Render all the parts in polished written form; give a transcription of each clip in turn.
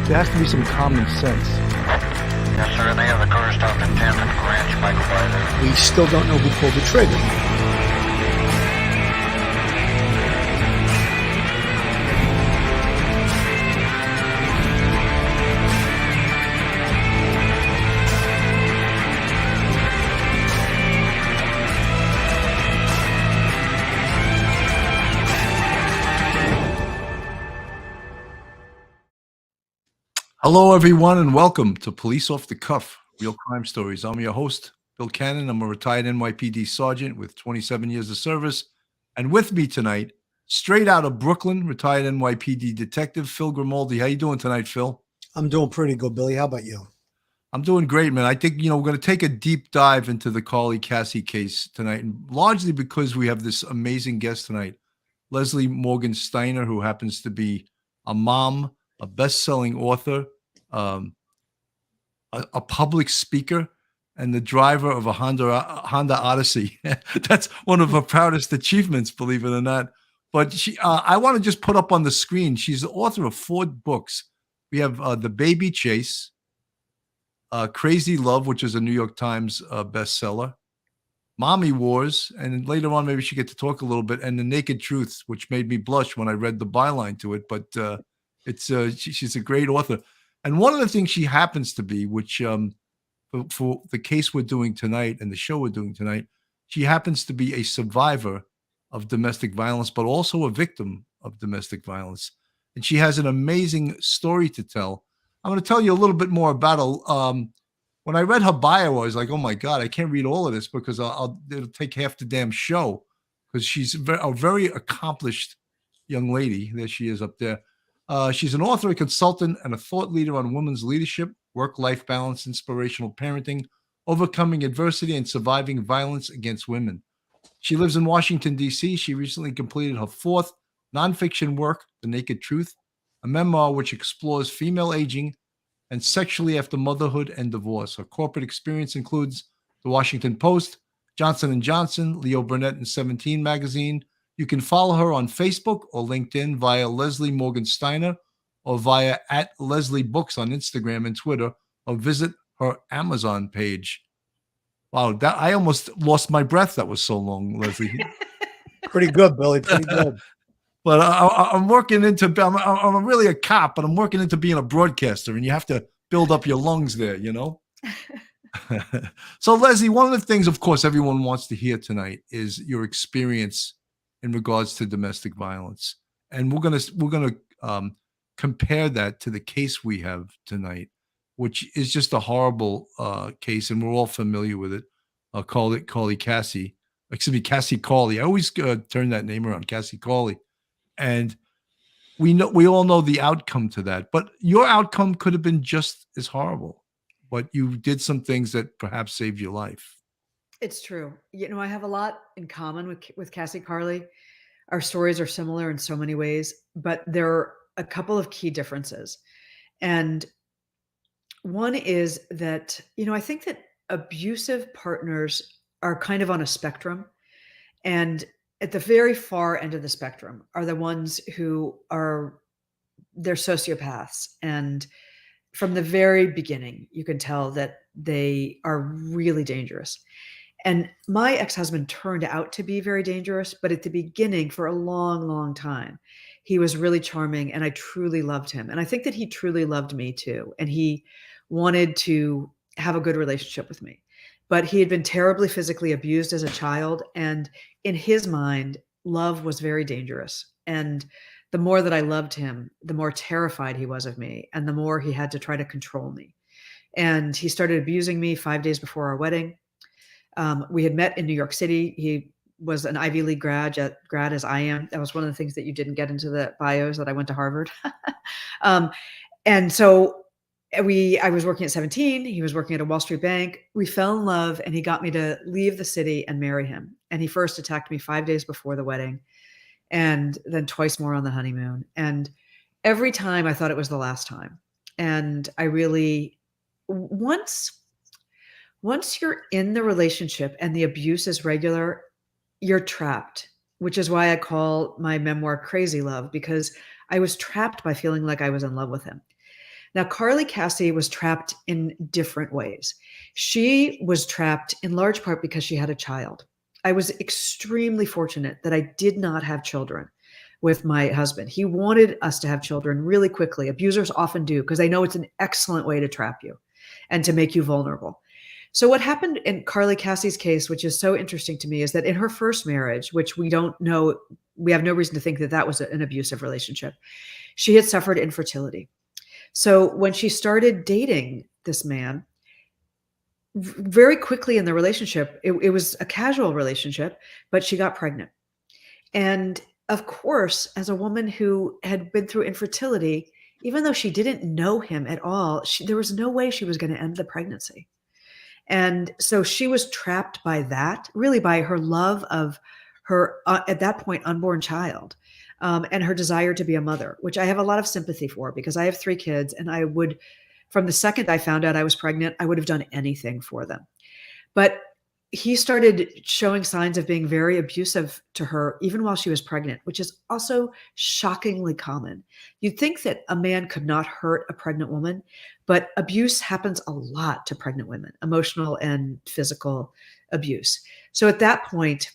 There has to be some common sense. Yes, sir. They have the car stopped in 10th and Ranch, Michael Byler. We still don't know who pulled the trigger. Hello, everyone, and welcome to Police Off the Cuff, Real Crime Stories. I'm your host, Bill Cannon. I'm a retired NYPD sergeant with 27 years of service. And with me tonight, straight out of Brooklyn, retired NYPD detective, Phil Grimaldi. How you doing tonight, Phil? I'm doing pretty good, Billy. How about you? I'm doing great, man. I think, we're going to take a deep dive into the Carly Cassie case tonight, and largely because we have this amazing guest tonight, Leslie Morgan Steiner, who happens to be a mom, a best-selling author, a public speaker, and the driver of a Honda Odyssey. That's one of her proudest achievements, believe it or not. But I want to just put up on the screen, she's the author of 4 books. We have The Baby Chase, Crazy Love, which is a New York Times bestseller, Mommy Wars, and later on maybe she get to talk a little bit, and The Naked Truth, which made me blush when I read the byline to it. But she's a great author. And one of the things she happens to be, which for the case we're doing tonight and the show we're doing tonight, she happens to be a survivor of domestic violence, but also a victim of domestic violence. And she has an amazing story to tell. I'm going to tell you a little bit more about her. When I read her bio, I was like, oh my God, I can't read all of this because it'll take half the damn show, because she's a very accomplished young lady. There she is up there. She's an author, a consultant, and a thought leader on women's leadership, work-life balance, inspirational parenting, overcoming adversity, and surviving violence against women. She lives in Washington, D.C. She recently completed her 4th nonfiction work, The Naked Truth, a memoir which explores female aging and sexually after motherhood and divorce. Her corporate experience includes The Washington Post, Johnson & Johnson, Leo Burnett and 17 magazine. You can follow her on Facebook or LinkedIn via Leslie Morgan Steiner or via @LeslieBooks on Instagram and Twitter, or visit her Amazon page. Wow, I almost lost my breath. That was so long, Leslie. Pretty good, Billy. Pretty good. But I'm working into, I'm really a cop, but I'm working into being a broadcaster, and you have to build up your lungs there, So, Leslie, one of the things, of course, everyone wants to hear tonight is your experience in regards to domestic violence. And we're gonna compare that to the case we have tonight, which is just a horrible case, and we're all familiar with it. Carly Cassie. Excuse me, Cassie Carly. I always turn that name around, Cassie Carly. And we all know the outcome to that, but your outcome could have been just as horrible, but you did some things that perhaps saved your life. It's true. I have a lot in common with Cassie Carly. Our stories are similar in so many ways, but there are a couple of key differences. And one is that, I think that abusive partners are kind of on a spectrum, and at the very far end of the spectrum are the ones who they're sociopaths. And from the very beginning, you can tell that they are really dangerous. And my ex-husband turned out to be very dangerous, but at the beginning, for a long, long time, he was really charming, and I truly loved him. And I think that he truly loved me too. And he wanted to have a good relationship with me. But he had been terribly physically abused as a child. And in his mind, love was very dangerous. And the more that I loved him, the more terrified he was of me, and the more he had to try to control me. And he started abusing me 5 days before our wedding. We had met in New York City. He was an Ivy League grad as I am. That was one of the things that you didn't get into the bios, that I went to Harvard. And so I was working at 17. He was working at a Wall Street bank. We fell in love, and he got me to leave the city and marry him. And he first attacked me 5 days before the wedding, and then twice more on the honeymoon. And every time I thought it was the last time. And I really, once you're in the relationship and the abuse is regular, you're trapped, which is why I call my memoir Crazy Love, because I was trapped by feeling like I was in love with him. Now, Carly Cassie was trapped in different ways. She was trapped in large part because she had a child. I was extremely fortunate that I did not have children with my husband. He wanted us to have children really quickly. Abusers often do because they know it's an excellent way to trap you and to make you vulnerable. So what happened in Carly Cassie's case, which is so interesting to me, is that in her first marriage, which we don't know, we have no reason to think that that was an abusive relationship, she had suffered infertility. So when she started dating this man, very quickly in the relationship, it was a casual relationship, but she got pregnant. And of course, as a woman who had been through infertility, even though she didn't know him at all, there was no way she was going to end the pregnancy. And so she was trapped by that, really by her love of her, at that point, unborn child, and her desire to be a mother, which I have a lot of sympathy for because I have 3 kids and I would, from the second I found out I was pregnant, I would have done anything for them. But he started showing signs of being very abusive to her even while she was pregnant, which is also shockingly common. You'd think that a man could not hurt a pregnant woman, but abuse happens a lot to pregnant women, emotional and physical abuse. So at that point,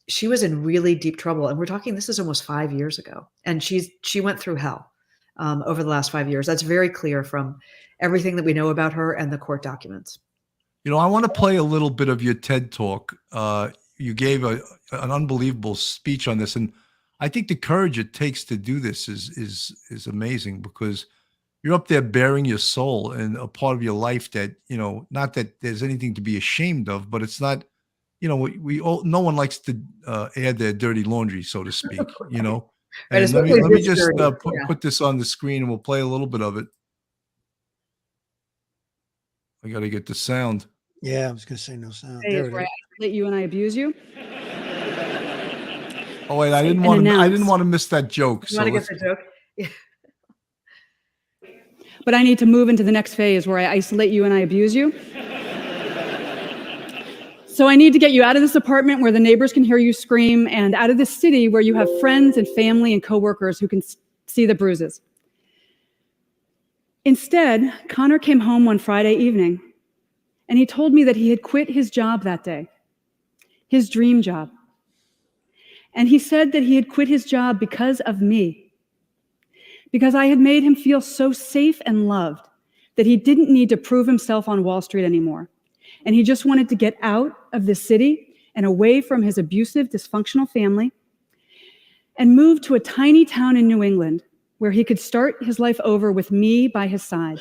she was in really deep trouble. And we're talking, this is almost 5 years ago. And she went through hell over the last 5 years. That's very clear from everything that we know about her and the court documents. I want to play a little bit of your TED Talk. You gave an unbelievable speech on this, and I think the courage it takes to do this is amazing because you're up there bearing your soul and a part of your life that not that there's anything to be ashamed of, but it's not. We all, no one likes to air their dirty laundry, so to speak. Right, And let me just dirty. put this on the screen, and we'll play a little bit of it. I got to get the sound. Yeah, I was going to say no sound. There where I isolate you and I abuse you. Oh wait, I didn't want to miss that joke. You want to get the joke? Yeah. But I need to move into the next phase where I isolate you and I abuse you. So I need to get you out of this apartment where the neighbors can hear you scream and out of this city where you have friends and family and coworkers who can see the bruises. Instead, Connor came home one Friday evening and he told me that he had quit his job that day, his dream job. And he said that he had quit his job because of me, because I had made him feel so safe and loved that he didn't need to prove himself on Wall Street anymore. And he just wanted to get out of this city and away from his abusive, dysfunctional family and move to a tiny town in New England where he could start his life over with me by his side.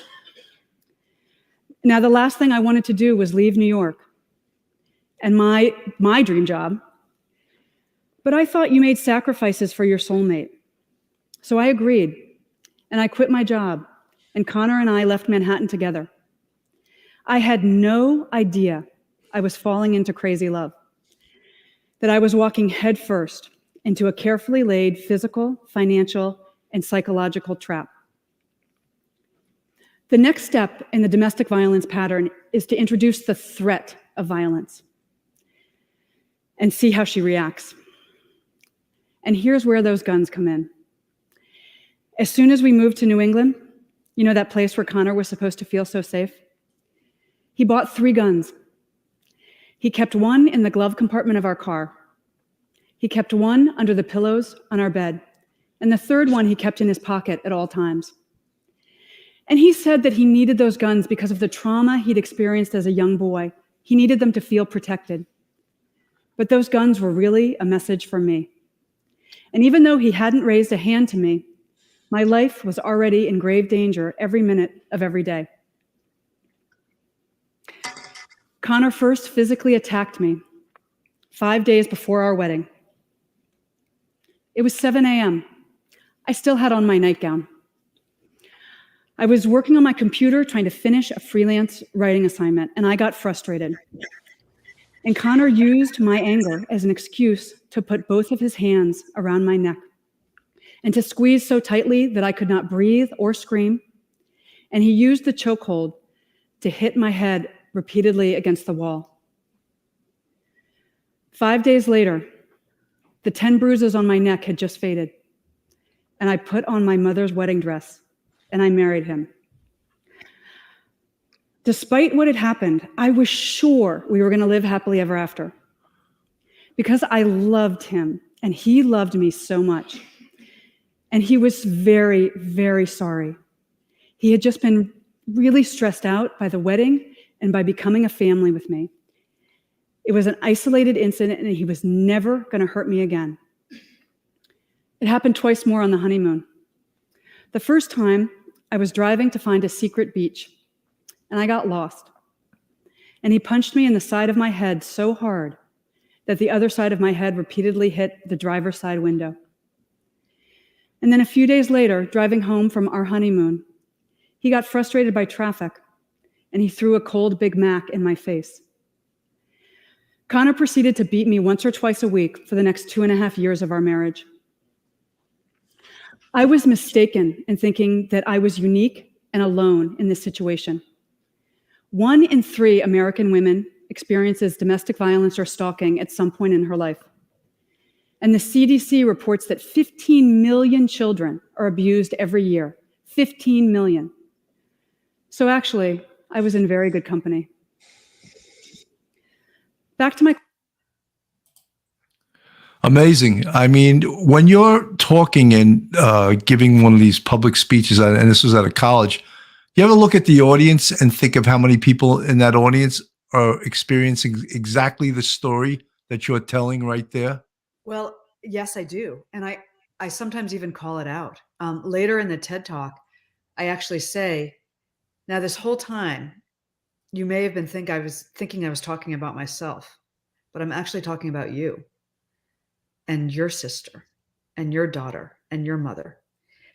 Now, the last thing I wanted to do was leave New York and my dream job. But I thought you made sacrifices for your soulmate. So I agreed, and I quit my job, and Connor and I left Manhattan together. I had no idea I was falling into crazy love, that I was walking headfirst into a carefully laid physical, financial, and psychological trap. The next step in the domestic violence pattern is to introduce the threat of violence and see how she reacts. And here's where those guns come in. As soon as we moved to New England, that place where Connor was supposed to feel so safe, he bought 3 guns. He kept one in the glove compartment of our car. He kept one under the pillows on our bed, and the third one he kept in his pocket at all times. And he said that he needed those guns because of the trauma he'd experienced as a young boy. He needed them to feel protected. But those guns were really a message for me. And even though he hadn't raised a hand to me, my life was already in grave danger every minute of every day. Connor first physically attacked me 5 days before our wedding. It was 7 a.m. I still had on my nightgown. I was working on my computer trying to finish a freelance writing assignment, and I got frustrated. And Connor used my anger as an excuse to put both of his hands around my neck and to squeeze so tightly that I could not breathe or scream. And he used the chokehold to hit my head repeatedly against the wall. 5 days later, the 10 bruises on my neck had just faded, and I put on my mother's wedding dress, and I married him. Despite what had happened, I was sure we were going to live happily ever after because I loved him and he loved me so much. And he was very, very sorry. He had just been really stressed out by the wedding and by becoming a family with me. It was an isolated incident and he was never going to hurt me again. It happened twice more on the honeymoon. The first time, I was driving to find a secret beach, and I got lost. And he punched me in the side of my head so hard that the other side of my head repeatedly hit the driver's side window. And then a few days later, driving home from our honeymoon, he got frustrated by traffic, and he threw a cold Big Mac in my face. Connor proceeded to beat me once or twice a week for the next 2.5 years of our marriage. I was mistaken in thinking that I was unique and alone in this situation. 1 in 3 American women experiences domestic violence or stalking at some point in her life. And the CDC reports that 15 million children are abused every year. 15 million. So actually, I was in very good company. Back to my... Amazing. I mean, when you're talking and giving one of these public speeches, and this was at a college, you ever look at the audience and think of how many people in that audience are experiencing exactly the story that you're telling right there? Well, yes, I do. And I sometimes even call it out. Later in the TED Talk, I actually say, now this whole time, you may have been thinking I was talking about myself, but I'm actually talking about you and your sister and your daughter and your mother,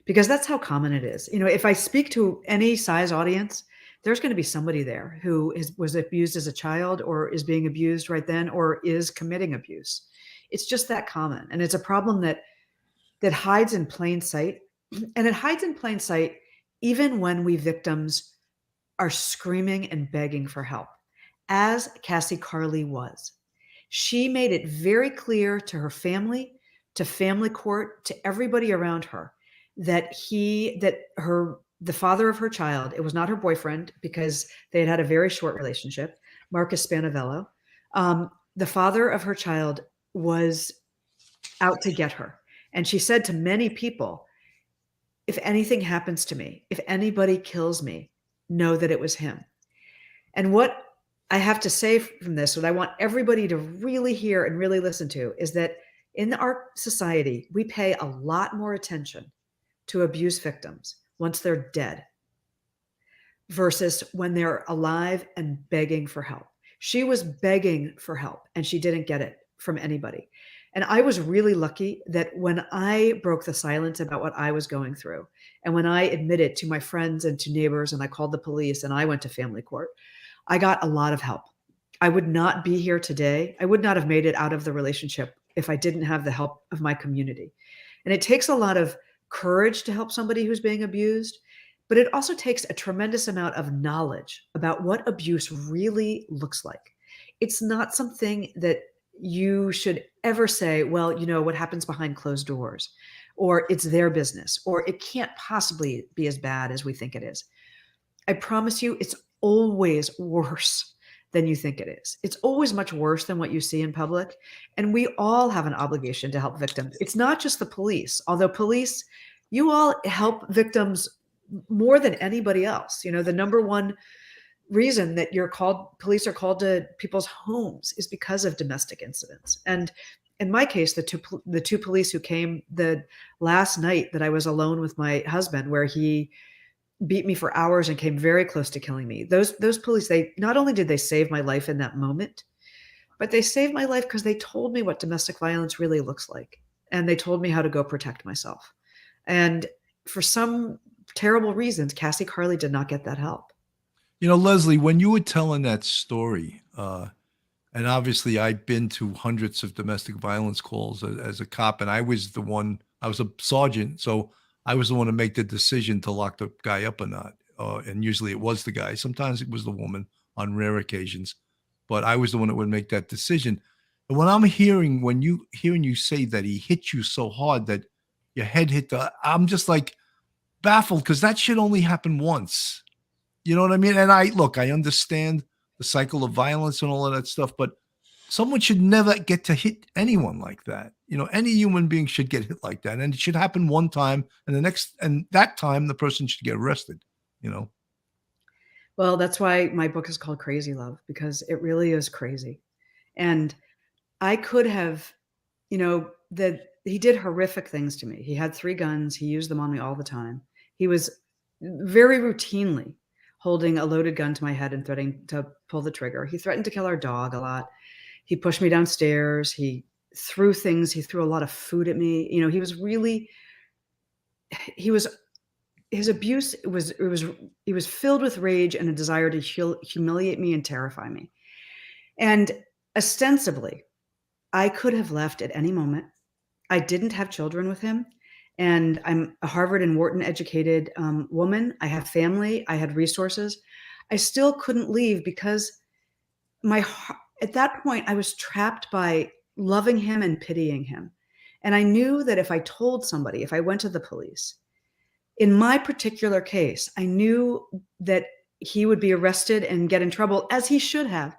because that's how common it is. You know, if I speak to any size audience, there's going to be somebody there who was abused as a child or is being abused right then or is committing abuse. It's just that common. And it's a problem that hides in plain sight. And it hides in plain sight even when we victims are screaming and begging for help, as Cassie Carley was. She made it very clear to her family, to family court, to everybody around her, that the father of her child, it was not her boyfriend because they had had a very short relationship, Marcus Spanavello, the father of her child was out to get her. And she said to many people, if anything happens to me, if anybody kills me, know that it was him. And what I have to say from this, what I want everybody to really hear and really listen to, is that in our society, we pay a lot more attention to abuse victims once they're dead versus when they're alive and begging for help. She was begging for help and she didn't get it from anybody. And I was really lucky that when I broke the silence about what I was going through, and when I admitted to my friends and to neighbors, and I called the police and I went to family court, I got a lot of help. I would not be here today. I would not have made it out of the relationship if I didn't have the help of my community. And it takes a lot of courage to help somebody who's being abused, but it also takes a tremendous amount of knowledge about what abuse really looks like. It's not something that you should ever say, well, you know, what happens behind closed doors, or it's their business, or it can't possibly be as bad as we think it is. I promise you, it's always worse than you think it is. It's always much worse than what you see in public. And we all have an obligation to help victims. It's not just the police, although police, you all help victims more than anybody else. You know, the number one reason that police are called to people's homes is because of domestic incidents. And in my case, the two police who came the last night that I was alone with my husband, where he beat me for hours and came very close to killing me. Those police, they not only did they save my life in that moment, but they saved my life because they told me what domestic violence really looks like. And they told me how to go protect myself. And for some terrible reasons, Cassie Carley did not get that help. You know, Leslie, when you were telling that story, and obviously I've been to hundreds of domestic violence calls as a cop, and I was a sergeant, so I was the one to make the decision to lock the guy up or not. And usually it was the guy. Sometimes it was the woman on rare occasions, but I was the one that would make that decision. And when I'm hearing you say that he hit you so hard that your head hit I'm just like baffled, because that should only happen once. You know what I mean? And I understand the cycle of violence and all of that stuff, but someone should never get to hit anyone like that. Any human being should get hit like that. And it should happen one time, and that time the person should get arrested, you know? Well, that's why my book is called Crazy Love, because it really is crazy. And I could have, that he did horrific things to me. He had 3 guns. He used them on me all the time. He was very routinely holding a loaded gun to my head and threatening to pull the trigger. He threatened to kill our dog a lot. He pushed me downstairs. He threw things. He threw a lot of food at me. He was really, his abuse he was filled with rage and a desire to humiliate me and terrify me. And ostensibly, I could have left at any moment. I didn't have children with him, and I'm a Harvard and Wharton educated woman. I have family. I had resources. I still couldn't leave because at that point I was trapped by loving him and pitying him. And I knew that if I told somebody, if I went to the police, in my particular case, I knew that he would be arrested and get in trouble, as he should have.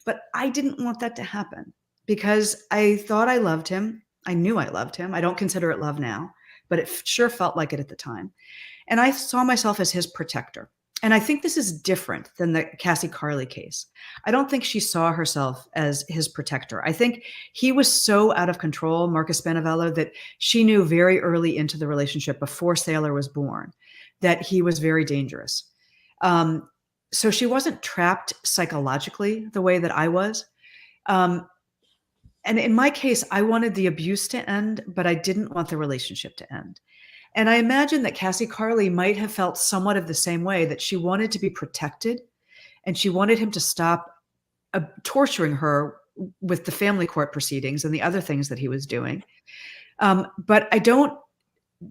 But I didn't want that to happen because I thought I loved him. I knew I loved him. I don't consider it love now, but it sure felt like it at the time. And I saw myself as his protector. And I think this is different than the Cassie Carley case. I don't think she saw herself as his protector. I think he was so out of control, Marcus Benevello, that she knew very early into the relationship, before Saylor was born, that he was very dangerous. So she wasn't trapped psychologically the way that I was. And in my case, I wanted the abuse to end, but I didn't want the relationship to end. And I imagine that Cassie Carley might have felt somewhat of the same way, that she wanted to be protected and she wanted him to stop torturing her with the family court proceedings and the other things that he was doing. But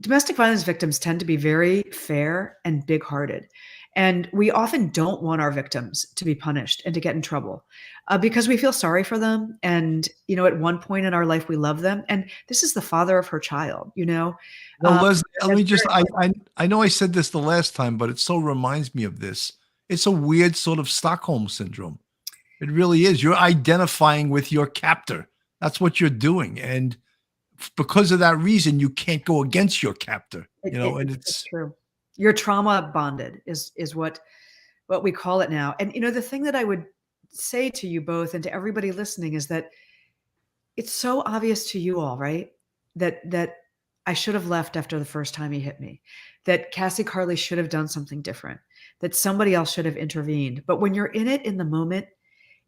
domestic violence victims tend to be very fair and big-hearted. And we often don't want our victims to be punished and to get in trouble because we feel sorry for them. And, at one point in our life, we love them. And this is the father of her child, Well, Leslie, let me just, I know I said this the last time, but it so reminds me of this. It's a weird sort of Stockholm syndrome. It really is. You're identifying with your captor. That's what you're doing. And because of that reason, you can't go against your captor, and it's true. You're trauma bonded is what we call it now. And, the thing that I would say to you both and to everybody listening is that it's so obvious to you all, right? That I should have left after the first time he hit me, that Cassie Carley should have done something different, that somebody else should have intervened. But when you're in it in the moment,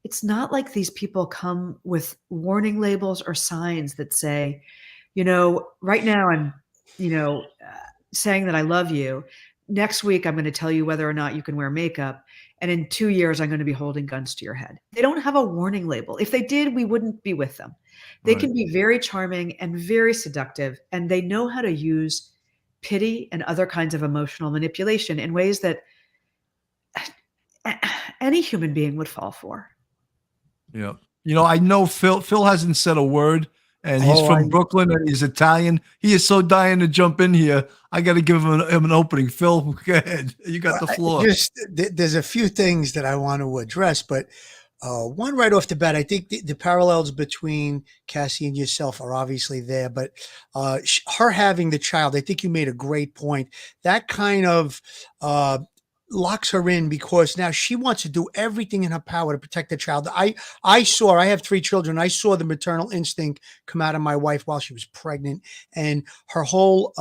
it's not like these people come with warning labels or signs that say, right now I'm, saying that I love you. Next week, I'm going to tell you whether or not you can wear makeup. And in 2 years, I'm going to be holding guns to your head. They don't have a warning label. If they did, we wouldn't be with them. They can be very charming and very seductive, and they know how to use pity and other kinds of emotional manipulation in ways that any human being would fall for. Yeah. I know Phil hasn't said a word, and he's from Brooklyn and he's Italian. He is so dying to jump in here. I got to give him an opening. Phil, go ahead. You got the floor. There's a few things that I want to address, but one right off the bat, I think the parallels between Cassie and yourself are obviously there, but her having the child, I think you made a great point. That kind of locks her in because now she wants to do everything in her power to protect the child. I have 3 children. I saw the maternal instinct come out of my wife while she was pregnant, and her whole,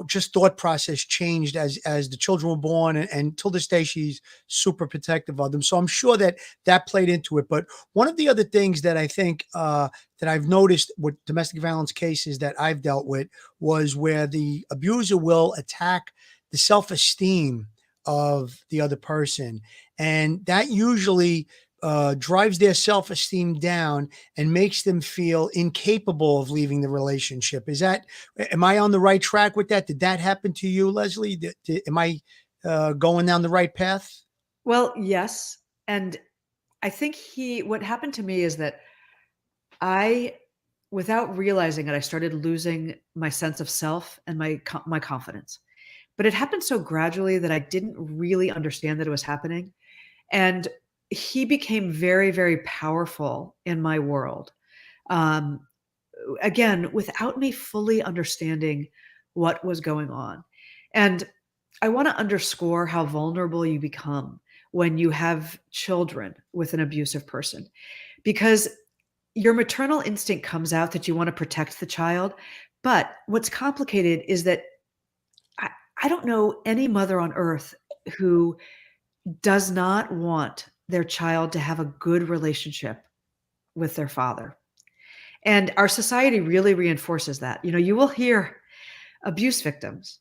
just thought process changed as the children were born. And till this day, she's super protective of them. So I'm sure that played into it. But one of the other things that I think that I've noticed with domestic violence cases that I've dealt with was where the abuser will attack the self-esteem of the other person. And that usually drives their self-esteem down and makes them feel incapable of leaving the relationship. Am I on the right track with that? Did that happen to you, Leslie? Am I going down the right path? Well, yes. And I think what happened to me is that without realizing it, I started losing my sense of self and my confidence. but it happened so gradually that I didn't really understand that it was happening. And he became very, very powerful in my world. Um, Again, without me fully understanding what was going on. And I want to underscore how vulnerable you become when you have children with an abusive person, because your maternal instinct comes out that you want to protect the child. But what's complicated is that I, I don't know any mother on earth who does not want their child to have a good relationship with their father. And our society really reinforces that. You will hear abuse victims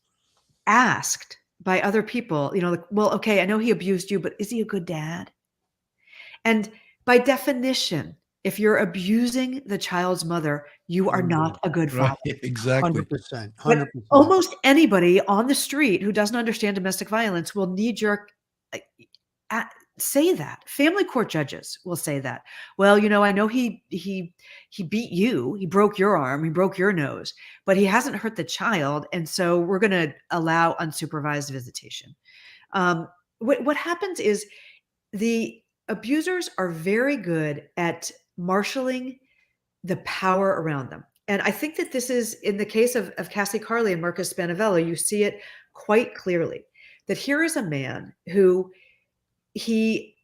asked by other people, like, well, okay, I know he abused you, but is he a good dad? And by definition, if you're abusing the child's mother, you are not a good Right. father. Exactly. 100%. But 100%. almost anybody on the street who doesn't understand domestic violence will knee jerk say that. Family court judges will say that. Well, I know he beat you, he broke your arm, he broke your nose, but he hasn't hurt the child, and so we're going to allow unsupervised visitation. What happens is the abusers are very good at marshaling the power around them. And I think that this is, in the case of Cassie Carley and Marcus Spanavello, you see it quite clearly, that here is a man who he,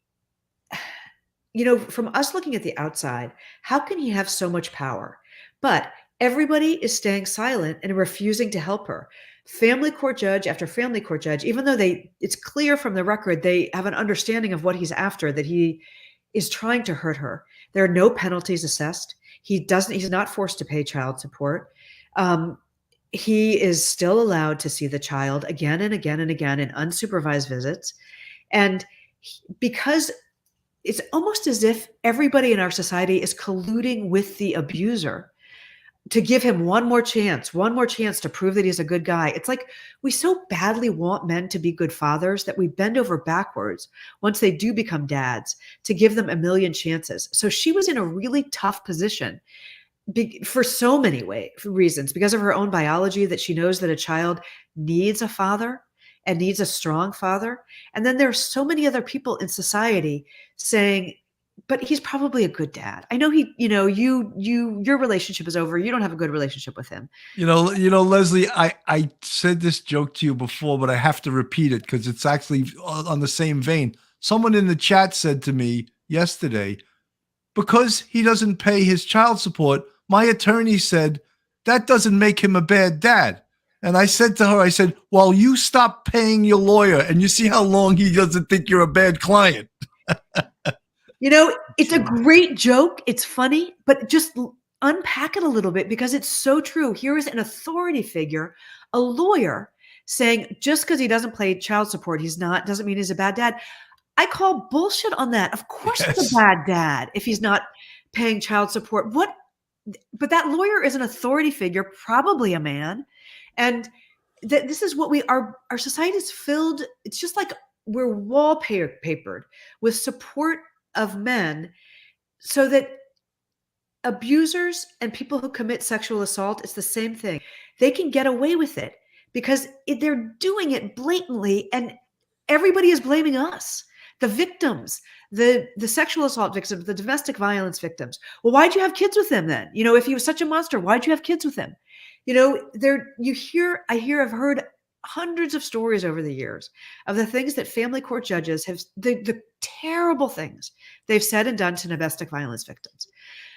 from us looking at the outside, how can he have so much power? But everybody is staying silent and refusing to help her. Family court judge after family court judge, even though it's clear from the record, they have an understanding of what he's after, that he is trying to hurt her. There are no penalties assessed. He's not forced to pay child support. He is still allowed to see the child again and again and again in unsupervised visits. And because it's almost as if everybody in our society is colluding with the abuser to give him one more chance to prove that he's a good guy. It's like we so badly want men to be good fathers that we bend over backwards once they do become dads to give them a million chances. So she was in a really tough position for so many reasons, because of her own biology, that she knows that a child needs a father and needs a strong father. And then there are so many other people in society saying, but he's probably a good dad. I know your relationship is over. You don't have a good relationship with him. Leslie, I said this joke to you before, but I have to repeat it because it's actually on the same vein. Someone in the chat said to me yesterday, because he doesn't pay his child support, my attorney said, that doesn't make him a bad dad. And I said to her, well, you stop paying your lawyer and you see how long he doesn't think you're a bad client. It's a great joke. It's funny, but just unpack it a little bit, because it's so true. Here is an authority figure, a lawyer, saying just because he doesn't pay child support, doesn't mean he's a bad dad. I call bullshit on that. Of course he's a bad dad if he's not paying child support. But that lawyer is an authority figure, probably a man. And this is what our society is filled. It's just like we're wallpapered with support of men, so that abusers and people who commit sexual assault, it's the same thing. They can get away with it because they're doing it blatantly, and everybody is blaming us, the victims, the sexual assault victims, the domestic violence victims. Well, why'd you have kids with him then? If he was such a monster, why'd you have kids with him? I've heard hundreds of stories over the years of the things that family court judges have, the terrible things they've said and done to domestic violence victims.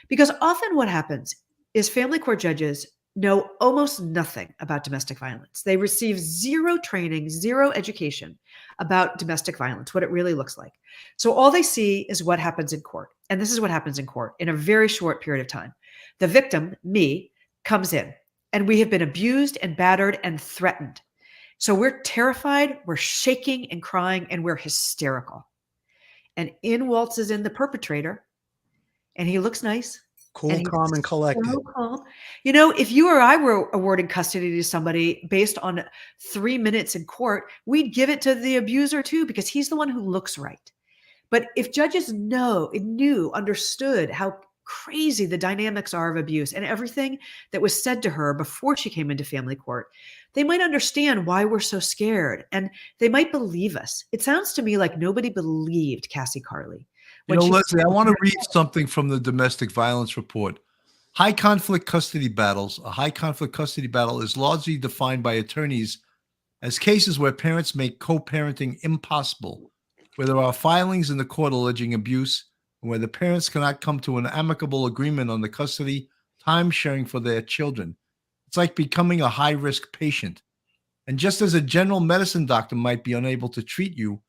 Because often what happens is family court judges know almost nothing about domestic violence. They receive zero training, zero education about domestic violence, what it really looks like. So all they see is what happens in court. And this is what happens in court in a very short period of time. The victim, me, comes in, and we have been abused and battered and threatened. So we're terrified, we're shaking and crying, and we're hysterical. And in waltzes in the perpetrator, and he looks nice. Cool, calm, and collected. So calm. If you or I were awarding custody to somebody based on 3 minutes in court, we'd give it to the abuser too, because he's the one who looks right. But if judges understood how crazy the dynamics are of abuse and everything that was said to her before she came into family court, they might understand why we're so scared and they might believe us. It sounds to me like nobody believed Cassie Carley. You know, Leslie, I want to read something from the domestic violence report. High conflict custody battles. A high conflict custody battle is largely defined by attorneys as cases where parents make co-parenting impossible, where there are filings in the court alleging abuse, and where the parents cannot come to an amicable agreement on the custody time sharing for their children. It's like becoming a high-risk patient. And just as a general medicine doctor might be unable to treat you,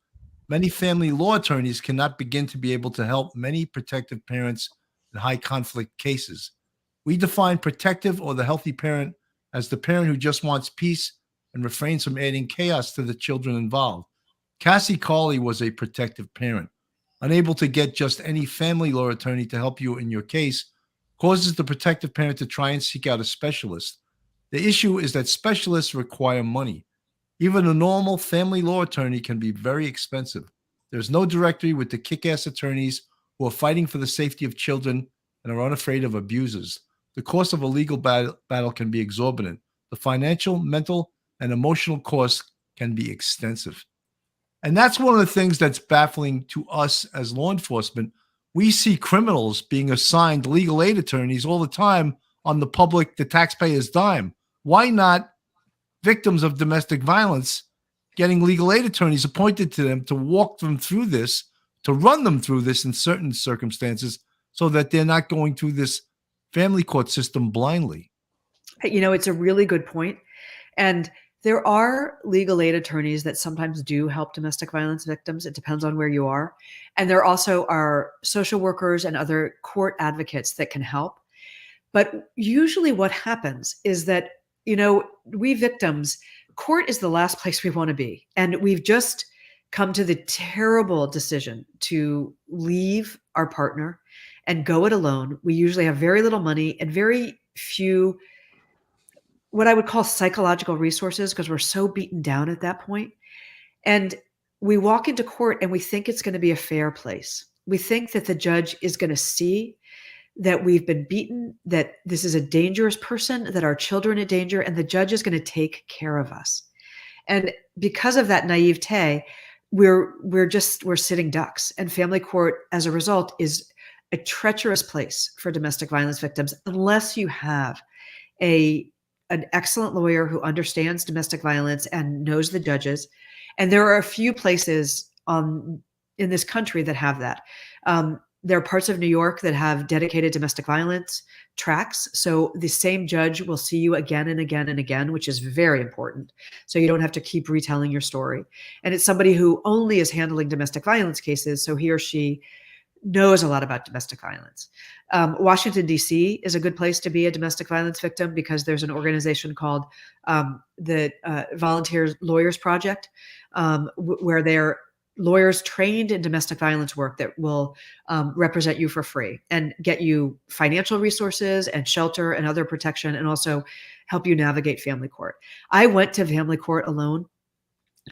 many family law attorneys cannot begin to be able to help many protective parents in high conflict cases. We define protective or the healthy parent as the parent who just wants peace and refrains from adding chaos to the children involved. Cassie Carley was a protective parent. Unable to get just any family law attorney to help you in your case causes the protective parent to try and seek out a specialist. The issue is that specialists require money. Even a normal family law attorney can be very expensive. There's no directory with the kick-ass attorneys who are fighting for the safety of children and are unafraid of abusers. The cost of a legal battle can be exorbitant. The financial, mental, and emotional costs can be extensive. And that's one of the things that's baffling to us as law enforcement. We see criminals being assigned legal aid attorneys all the time on the taxpayer's dime. Why not victims of domestic violence getting legal aid attorneys appointed to them to walk them through this, to run them through this in certain circumstances so that they're not going through this family court system blindly? You know, it's a really good point. And there are legal aid attorneys that sometimes do help domestic violence victims. It depends on where you are. And there also are social workers and other court advocates that can help. But usually what happens is that, you know, we victims, court is the last place we want to be. And we've just come to the terrible decision to leave our partner and go it alone. We usually have very little money and very few what I would call psychological resources because we're so beaten down at that point. And we walk into court and we think it's going to be a fair place. We think that the judge is going to see that we've been beaten, that this is a dangerous person, that our children are in danger, and the judge is going to take care of us. And because of that naivete, we're sitting ducks. And family court, as a result, is a treacherous place for domestic violence victims unless you have an excellent lawyer who understands domestic violence and knows the judges. And there are a few places in this country that have that. There are parts of New York that have dedicated domestic violence tracks. So the same judge will see you again and again and again, which is very important. So you don't have to keep retelling your story. And it's somebody who only is handling domestic violence cases. So he or she knows a lot about domestic violence. Washington, D.C. is a good place to be a domestic violence victim because there's an organization called the Volunteer Lawyers Project, where they're lawyers trained in domestic violence work that will represent you for free and get you financial resources and shelter and other protection and also help you navigate family court. I went to family court alone.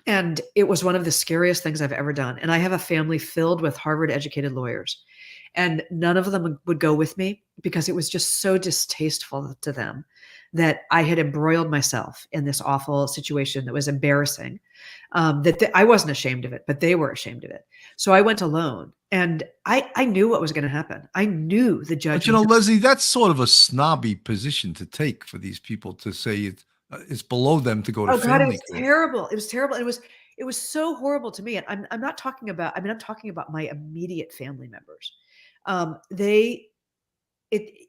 And it was one of the scariest things I've ever done. And I have a family filled with Harvard-educated lawyers. And none of them would go with me because it was just so distasteful to them that I had embroiled myself in this awful situation that was embarrassing, I wasn't ashamed of it, but they were ashamed of it. So I went alone. And I knew what was going to happen. I knew the judge. But, you know, Leslie, that's sort of a snobby position to take for these people to say it's below them to go to family court. It was terrible. It was terrible. It was so horrible to me. And I'm not talking about, I'm talking about my immediate family members.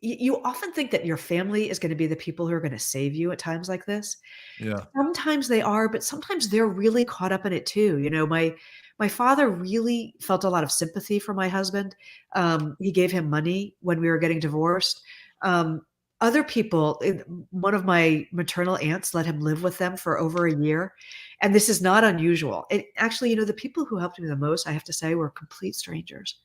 You often think that your family is going to be the people who are going to save you at times like this. Yeah. Sometimes they are, but sometimes they're really caught up in it too. You know, my father really felt a lot of sympathy for my husband. He gave him money when we were getting divorced. Other people, one of my maternal aunts let him live with them for over a year. And this is not unusual. Actually, you know, the people who helped me the most, I have to say, were complete strangers.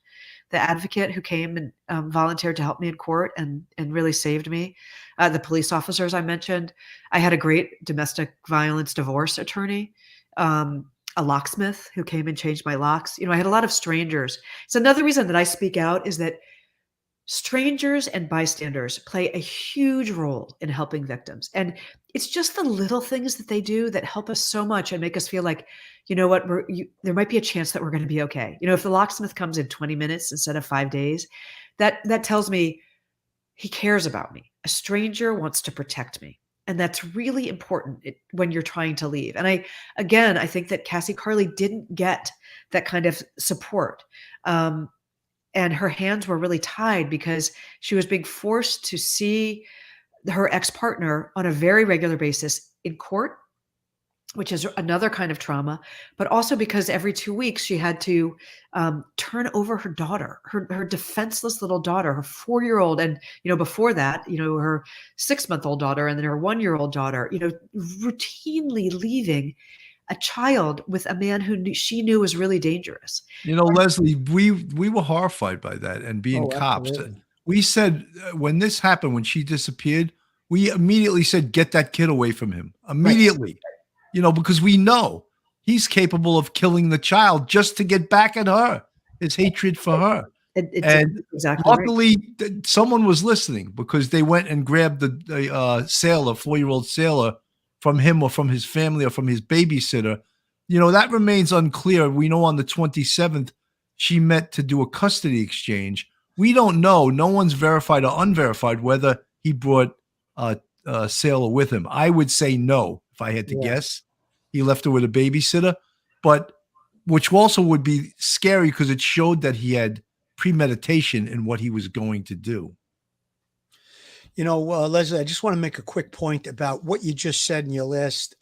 The advocate who came and volunteered to help me in court and really saved me. The police officers I mentioned. I had a great domestic violence divorce attorney, a locksmith who came and changed my locks. You know, I had a lot of strangers. It's another reason that I speak out is that Strangers and bystanders play a huge role in helping victims. And it's just the little things that they do that help us so much and make us feel like, you know what, there might be a chance that we're going to be okay. You know, if the locksmith comes in 20 minutes instead of 5 days, that tells me he cares about me. A stranger wants to protect me. And that's really important when you're trying to leave. And I think that Cassie Carley didn't get that kind of support. And her hands were really tied because she was being forced to see her ex-partner on a very regular basis in court, which is another kind of trauma, but also because every 2 weeks she had to turn over her daughter, her defenseless little daughter, her 4-year-old, and before that, her 6-month-old daughter, and then her 1-year-old daughter, routinely leaving a child with a man who she knew was really dangerous. Leslie, we were horrified by that, and being Oh, cops, absolutely. we said when this happened, when she disappeared, we immediately said, get that kid away from him immediately, because we know he's capable of killing the child just to get back at her, his hatred for her. And exactly luckily someone was listening, because they went and grabbed the sailor, 4-year-old sailor, from him or from his family or from his babysitter. That remains unclear. We know on the 27th, she met to do a custody exchange. We don't know. No one's verified or unverified whether he brought a sailor with him. I would say no, if I had to guess. He left her with a babysitter, but which also would be scary because it showed that he had premeditation in what he was going to do. Leslie, I just want to make a quick point about what you just said in your last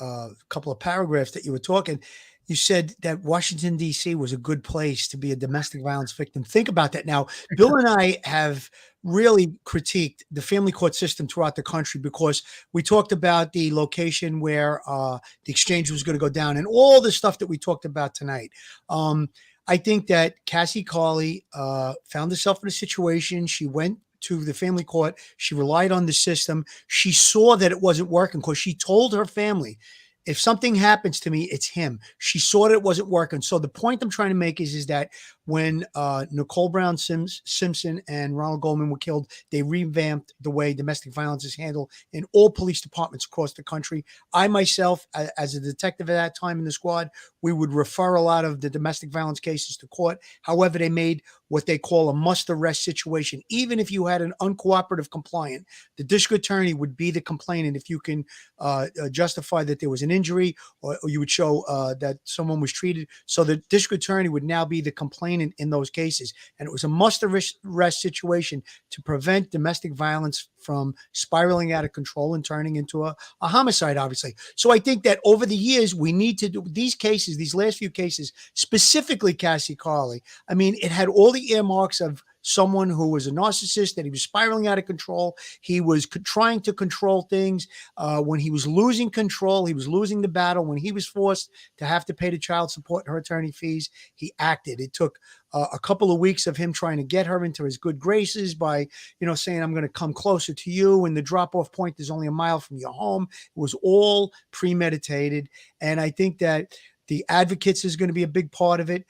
couple of paragraphs that you were talking. You said that Washington, D.C. was a good place to be a domestic violence victim. Think about that. Now, Bill and I have really critiqued the family court system throughout the country because we talked about the location where the exchange was going to go down and all the stuff that we talked about tonight. I think that Cassie Carley found herself in a situation. She went to the family court. She relied on the system. She saw that it wasn't working because she told her family, if something happens to me, it's him. She saw that it wasn't working. So the point I'm trying to make is that when Nicole Brown Simpson and Ronald Goldman were killed, they revamped the way domestic violence is handled in all police departments across the country. I myself, as a detective at that time in the squad, we would refer a lot of the domestic violence cases to court. However, they made what they call a must arrest situation. Even if you had an uncooperative compliant, the district attorney would be the complainant if you can justify that there was an injury or you would show that someone was treated. So the district attorney would now be the complainant in those cases. And it was a must arrest situation to prevent domestic violence from spiraling out of control and turning into a homicide, obviously. So I think that over the years, we need to do these cases, these last few cases, specifically Cassie Carley. I mean, it had all the earmarks of someone who was a narcissist, that he was spiraling out of control. He was trying to control things. When he was losing control, he was losing the battle. When he was forced to have to pay the child support and her attorney fees, he acted. It took a couple of weeks of him trying to get her into his good graces by, saying, I'm going to come closer to you. And the drop-off point is only a mile from your home. It was all premeditated. And I think that the advocates is going to be a big part of it.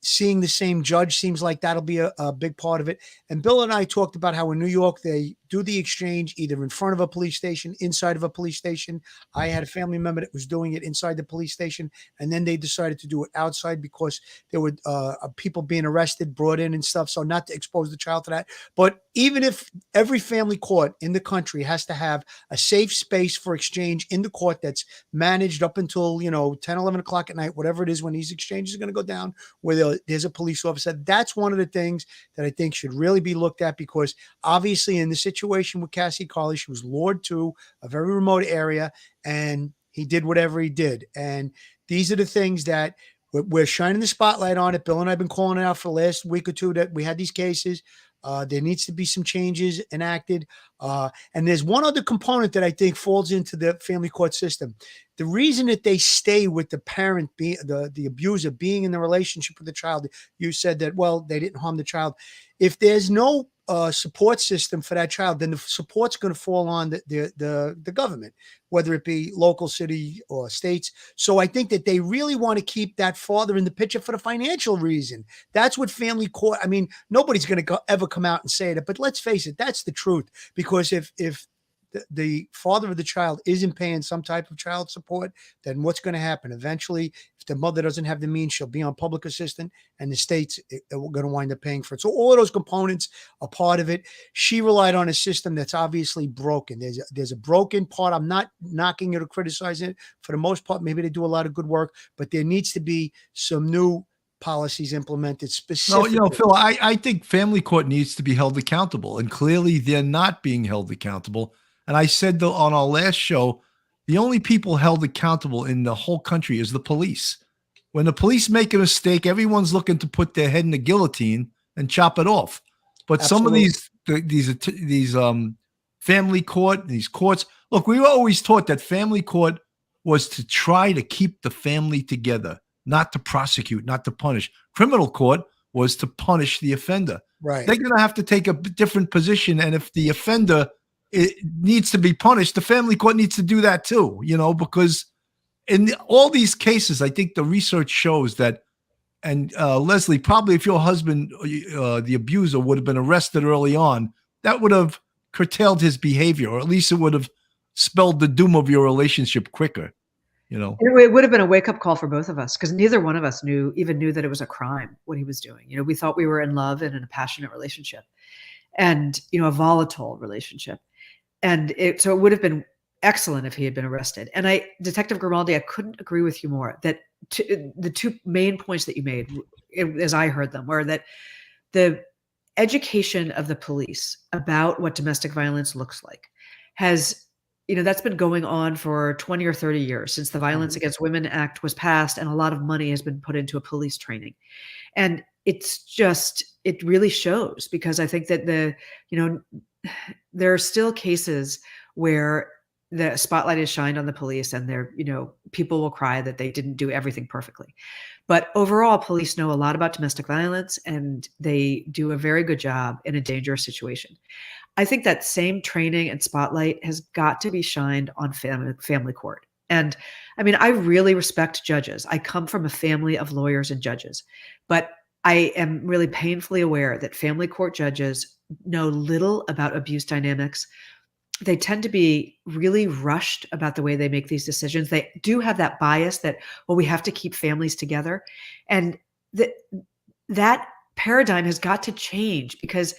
Seeing the same judge seems like that'll be a big part of it. And Bill and I talked about how in New York, they do the exchange either in front of a police station, inside of a police station. I had a family member that was doing it inside the police station, and then they decided to do it outside because there were people being arrested, brought in and stuff. So not to expose the child to that. But even if every family court in the country has to have a safe space for exchange in the court that's managed up until, 10, 11 o'clock at night, whatever it is when these exchanges are going to go down, where there's a police officer, that's one of the things that I think should really be looked at, because obviously in the situation with Cassie Carley, she was lured to a very remote area and he did whatever he did. And these are the things that we're shining the spotlight on it. Bill and I have been calling it out for the last week or two that we had these cases. There needs to be some changes enacted. And there's one other component that I think falls into the family court system. The reason that they stay with the parent, the abuser, being in the relationship with the child, you said that, well, they didn't harm the child. If there's no support system for that child, then the support's going to fall on the government, whether it be local, city, or states. So I think that they really want to keep that father in the picture for the financial reason. That's what family court. I mean, nobody's going to ever come out and say that, but let's face it, that's the truth. Because if the father of the child isn't paying some type of child support, then what's going to happen? Eventually, if the mother doesn't have the means, she'll be on public assistance, and the state's going to wind up paying for it. So all of those components are part of it. She relied on a system that's obviously broken. There's a broken part. I'm not knocking it or criticizing it. For the most part, maybe they do a lot of good work, but there needs to be some new policies implemented specifically. No, Phil, I think family court needs to be held accountable, and clearly they're not being held accountable. And I said on our last show, the only people held accountable in the whole country is the police. When the police make a mistake, everyone's looking to put their head in the guillotine and chop it off. But Absolutely. some of these family court, these courts, look, we were always taught that family court was to try to keep the family together, not to prosecute, not to punish. Criminal court was to punish the offender. Right. They're going to have to take a different position. And if the offender needs to be punished, the family court needs to do that too, because in all these cases, I think the research shows that, and Leslie, probably if your husband, the abuser, would have been arrested early on, that would have curtailed his behavior, or at least it would have spelled the doom of your relationship quicker. It would have been a wake-up call for both of us, because neither one of us knew that it was a crime what he was doing. We thought we were in love and in a passionate relationship, and a volatile relationship. And so it would have been excellent if he had been arrested. And Detective Grimaldi, I couldn't agree with you more that the two main points that you made, as I heard them, were that the education of the police about what domestic violence looks like has, that's been going on for 20 or 30 years since the Violence Against Women Act was passed, and a lot of money has been put into a police training. And it really shows, because I think that there are still cases where the spotlight is shined on the police, and people will cry that they didn't do everything perfectly. But overall, police know a lot about domestic violence, and they do a very good job in a dangerous situation. I think that same training and spotlight has got to be shined on family court. And I mean, I really respect judges. I come from a family of lawyers and judges, but I am really painfully aware that family court judges know little about abuse dynamics. They tend to be really rushed about the way they make these decisions. They do have that bias that, well, we have to keep families together. And that paradigm has got to change, because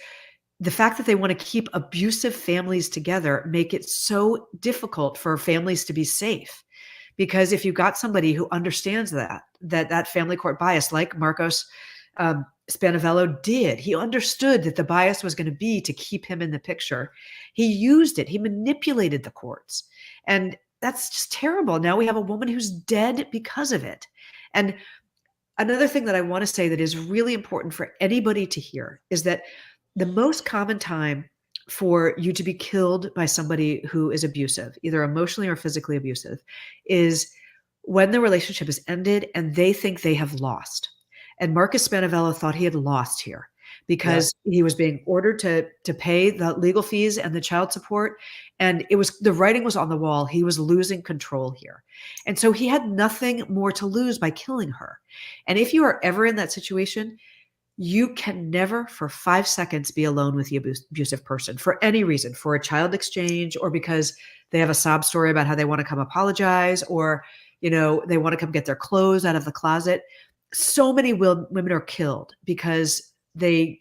the fact that they want to keep abusive families together make it so difficult for families to be safe. Because if you've got somebody who understands that family court bias, like Marcos Spanavello did, he understood that the bias was going to be to keep him in the picture. He used it. He manipulated the courts. And that's just terrible. Now we have a woman who's dead because of it. And another thing that I want to say that is really important for anybody to hear is that the most common time for you to be killed by somebody who is abusive, either emotionally or physically abusive, is when the relationship is ended and they think they have lost. And Marcus Spanavello thought he had lost here because he was being ordered to pay the legal fees and the child support. And the writing was on the wall. He was losing control here. And so he had nothing more to lose by killing her. And if you are ever in that situation, you can never for 5 seconds be alone with the abusive person for any reason, for a child exchange, or because they have a sob story about how they want to come apologize, or, they want to come get their clothes out of the closet. So many women are killed because they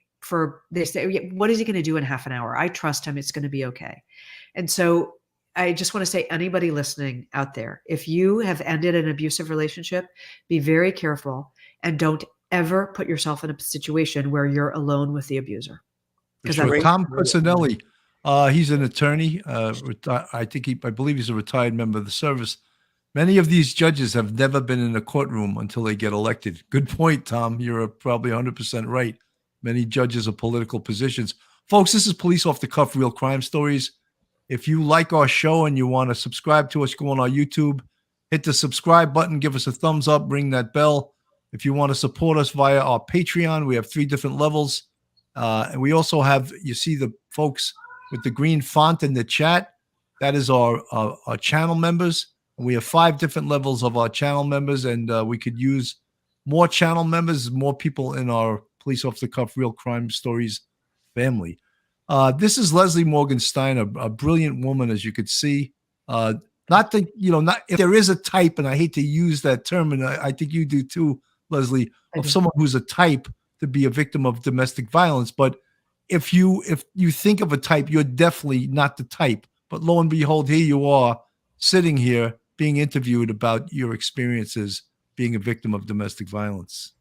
say, what is he going to do in half an hour? I trust him. It's going to be okay. And so I just want to say, anybody listening out there, if you have ended an abusive relationship, be very careful and don't ever put yourself in a situation where you're alone with the abuser. Sure. Tom Personelli, he's an attorney. I believe he's a retired member of the service. Many of these judges have never been in a courtroom until they get elected. Good point, Tom. You're probably 100% right. Many judges are political positions. Folks, this is Police Off the Cuff, Real Crime Stories. If you like our show and you want to subscribe to us, go on our YouTube, hit the subscribe button, give us a thumbs up, ring that bell. If you want to support us via our Patreon, we have 3 different levels. And we also have, you see the folks with the green font in the chat. That is our channel members. And we have 5 different levels of our channel members, and we could use more channel members, more people in our Police Off the Cuff Real Crime Stories family. This is Leslie Morgan Steiner, a brilliant woman, as you could see. Not that, not if there is a type, and I hate to use that term, and I think you do too, Leslie, of someone who's a type to be a victim of domestic violence. But if you think of a type, you're definitely not the type. But lo and behold, here you are sitting here being interviewed about your experiences being a victim of domestic violence.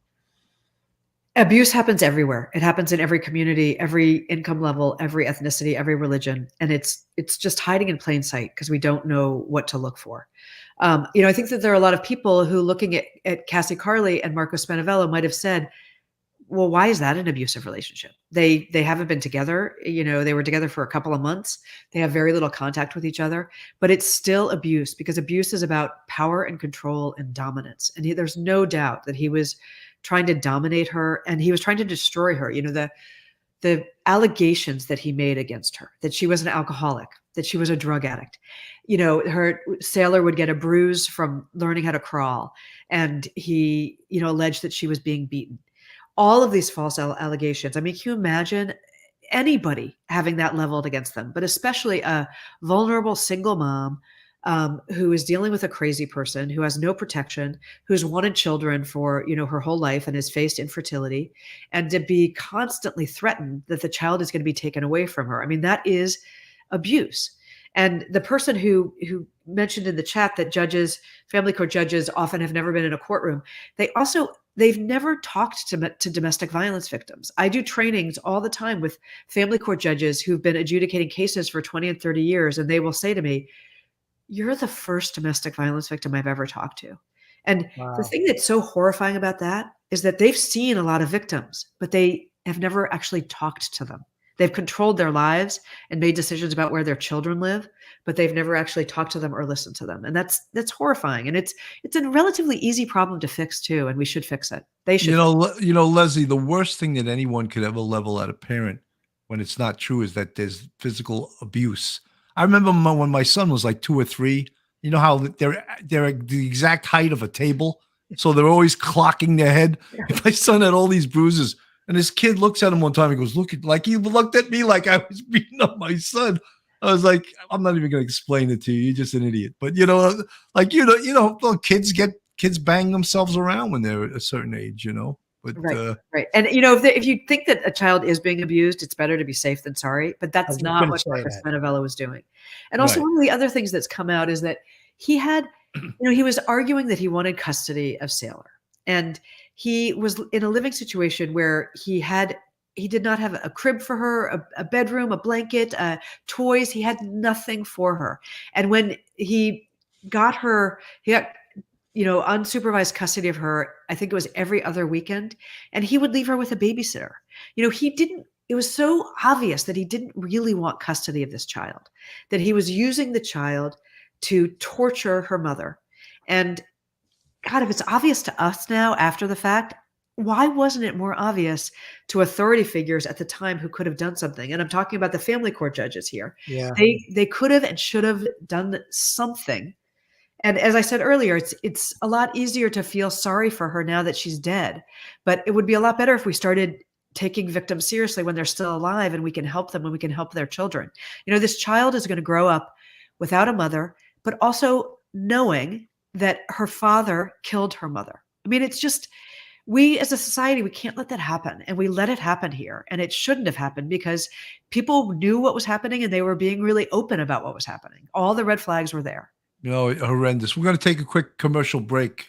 Abuse happens everywhere. It happens in every community, every income level, every ethnicity, every religion. And it's just hiding in plain sight because we don't know what to look for. I think that there are a lot of people who, looking at Cassie Carley and Marco Spinavello, might have said, well, why is that an abusive relationship? They haven't been together. They were together for a couple of months. They have very little contact with each other, but it's still abuse, because abuse is about power and control and dominance. And there's no doubt that he was trying to dominate her, and he was trying to destroy her. The allegations that he made against her, that she was an alcoholic, that she was a drug addict. Her sailor would get a bruise from learning how to crawl, and he, alleged that she was being beaten. All of these false allegations. I mean, can you imagine anybody having that leveled against them, but especially a vulnerable single mom who is dealing with a crazy person, who has no protection, who's wanted children for, her whole life and has faced infertility, and to be constantly threatened that the child is going to be taken away from her. I mean, that is abuse. And the person who mentioned in the chat that family court judges often have never been in a courtroom, they've never talked to domestic violence victims. I do trainings all the time with family court judges who've been adjudicating cases for 20 and 30 years. And they will say to me, you're the first domestic violence victim I've ever talked to. And the thing that's so horrifying about that is that they've seen a lot of victims, but they have never actually talked to them. They've controlled their lives and made decisions about where their children live, but they've never actually talked to them or listened to them. And that's horrifying. And it's a relatively easy problem to fix too. And we should fix it. They should. Leslie, the worst thing that anyone could ever level at a parent when it's not true is that there's physical abuse. I remember when my son was like 2 or 3, you know how they're the exact height of a table. So they're always clocking their head. My son had all these bruises. And this kid looks at him one time and goes, he looked at me like I was beating up my son. I was like, I'm not even going to explain it to you. You're just an idiot. But, kids bang themselves around when they're a certain age, But, right. And, if you think that a child is being abused, it's better to be safe than sorry. But that's not what Marco Spinavello was doing. And also one of the other things that's come out is that he had, he was arguing that he wanted custody of Sailor. And he was in a living situation where he did not have a crib for her, a bedroom, a blanket, toys. He had nothing for her. And when he got unsupervised custody of her, I think it was every other weekend, and he would leave her with a babysitter. It was so obvious that he didn't really want custody of this child, that he was using the child to torture her mother. And God, if it's obvious to us now after the fact, why wasn't it more obvious to authority figures at the time who could have done something? And I'm talking about the family court judges here. Yeah. They could have and should have done something. And as I said earlier, it's a lot easier to feel sorry for her now that she's dead. But it would be a lot better if we started taking victims seriously when they're still alive, and we can help them, and we can help their children. This child is going to grow up without a mother, but also knowing that her father killed her mother. I mean, it's just, we as a society, we can't let that happen. And we let it happen here. And it shouldn't have happened because people knew what was happening and they were being really open about what was happening. All the red flags were there. Horrendous. We're going to take a quick commercial break.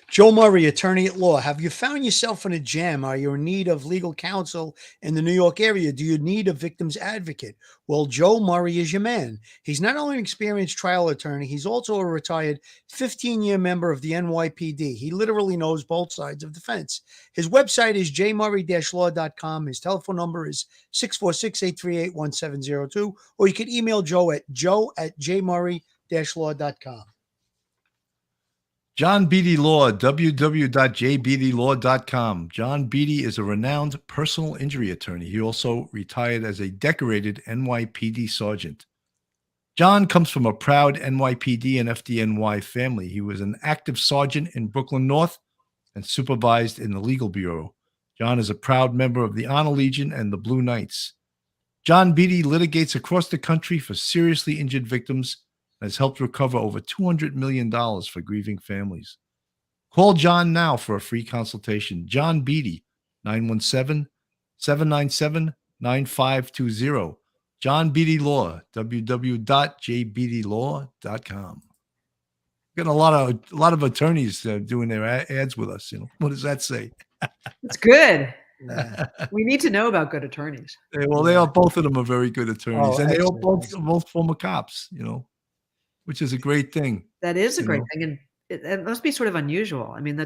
Joe Murray, attorney at law. Have you found yourself in a jam? Are you in need of legal counsel in the New York area? Do you need a victim's advocate? Well, Joe Murray is your man. He's not only an experienced trial attorney, he's also a retired 15-year member of the NYPD. He literally knows both sides of the fence. His website is jmurray-law.com. His telephone number is 646-838-1702, or you can email Joe at jmurray-law.com. John Beatty Law, www.jbeattylaw.com. John Beatty is a renowned personal injury attorney. He also retired as a decorated NYPD sergeant. John comes from a proud NYPD and FDNY family. He was an active sergeant in Brooklyn North and supervised in the legal bureau. John is a proud member of the Honor Legion and the Blue Knights. John Beatty litigates across the country for seriously injured victims and has helped recover over $200 million for grieving families. Call John now for a free consultation. John Beatty, 917-797-9520. John Beatty Law, www.jbeattylaw.com. Got a lot of attorneys doing their ads with us. What does that say? It's good. Yeah. We need to know about good attorneys. Well, they are, both of them are very good attorneys, and they are excellent. both former cops. Which is a great thing. That is a great thing, and it must be sort of unusual. I mean, No,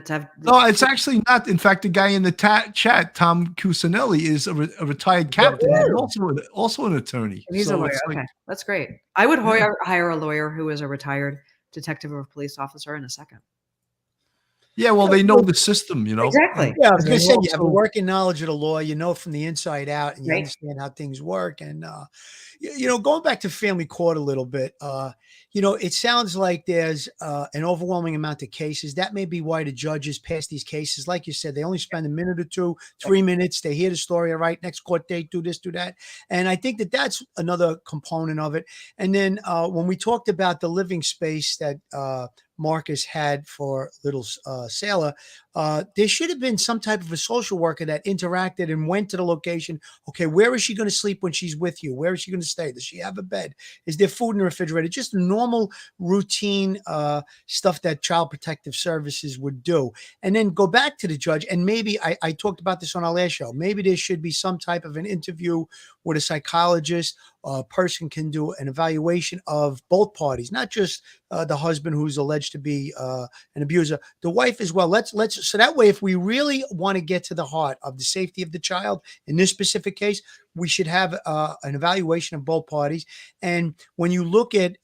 it's actually not. In fact, the guy in the chat, Tom Cusinelli, is a retired captain and also an attorney. And he's a lawyer. Okay, that's great. I would hire a lawyer who is a retired detective or police officer in a second. Yeah, well, they know the system, Exactly. Yeah, I was going to say, you have a working knowledge of the law, from the inside out, and you understand how things work. And, going back to family court a little bit, it sounds like there's an overwhelming amount of cases. That may be why the judges pass these cases. Like you said, they only spend a minute or two, 3 minutes. They hear the story, all right, next court date, do this, do that. And I think that that's another component of it. And then when we talked about the living space that Marcus had for little Sailor, there should have been some type of a social worker that interacted and went to the location. Okay, where is she going to sleep when she's with you? Where is she going to stay? Does she have a bed? Is there food in the refrigerator? Just normal routine stuff that Child Protective Services would do. And then go back to the judge. And maybe I talked about this on our last show. Maybe there should be some type of an interview with a psychologist. A person can do an evaluation of both parties, not just the husband who's alleged to be an abuser, the wife as well. So that way, if we really want to get to the heart of the safety of the child in this specific case, we should have an evaluation of both parties. And when you look at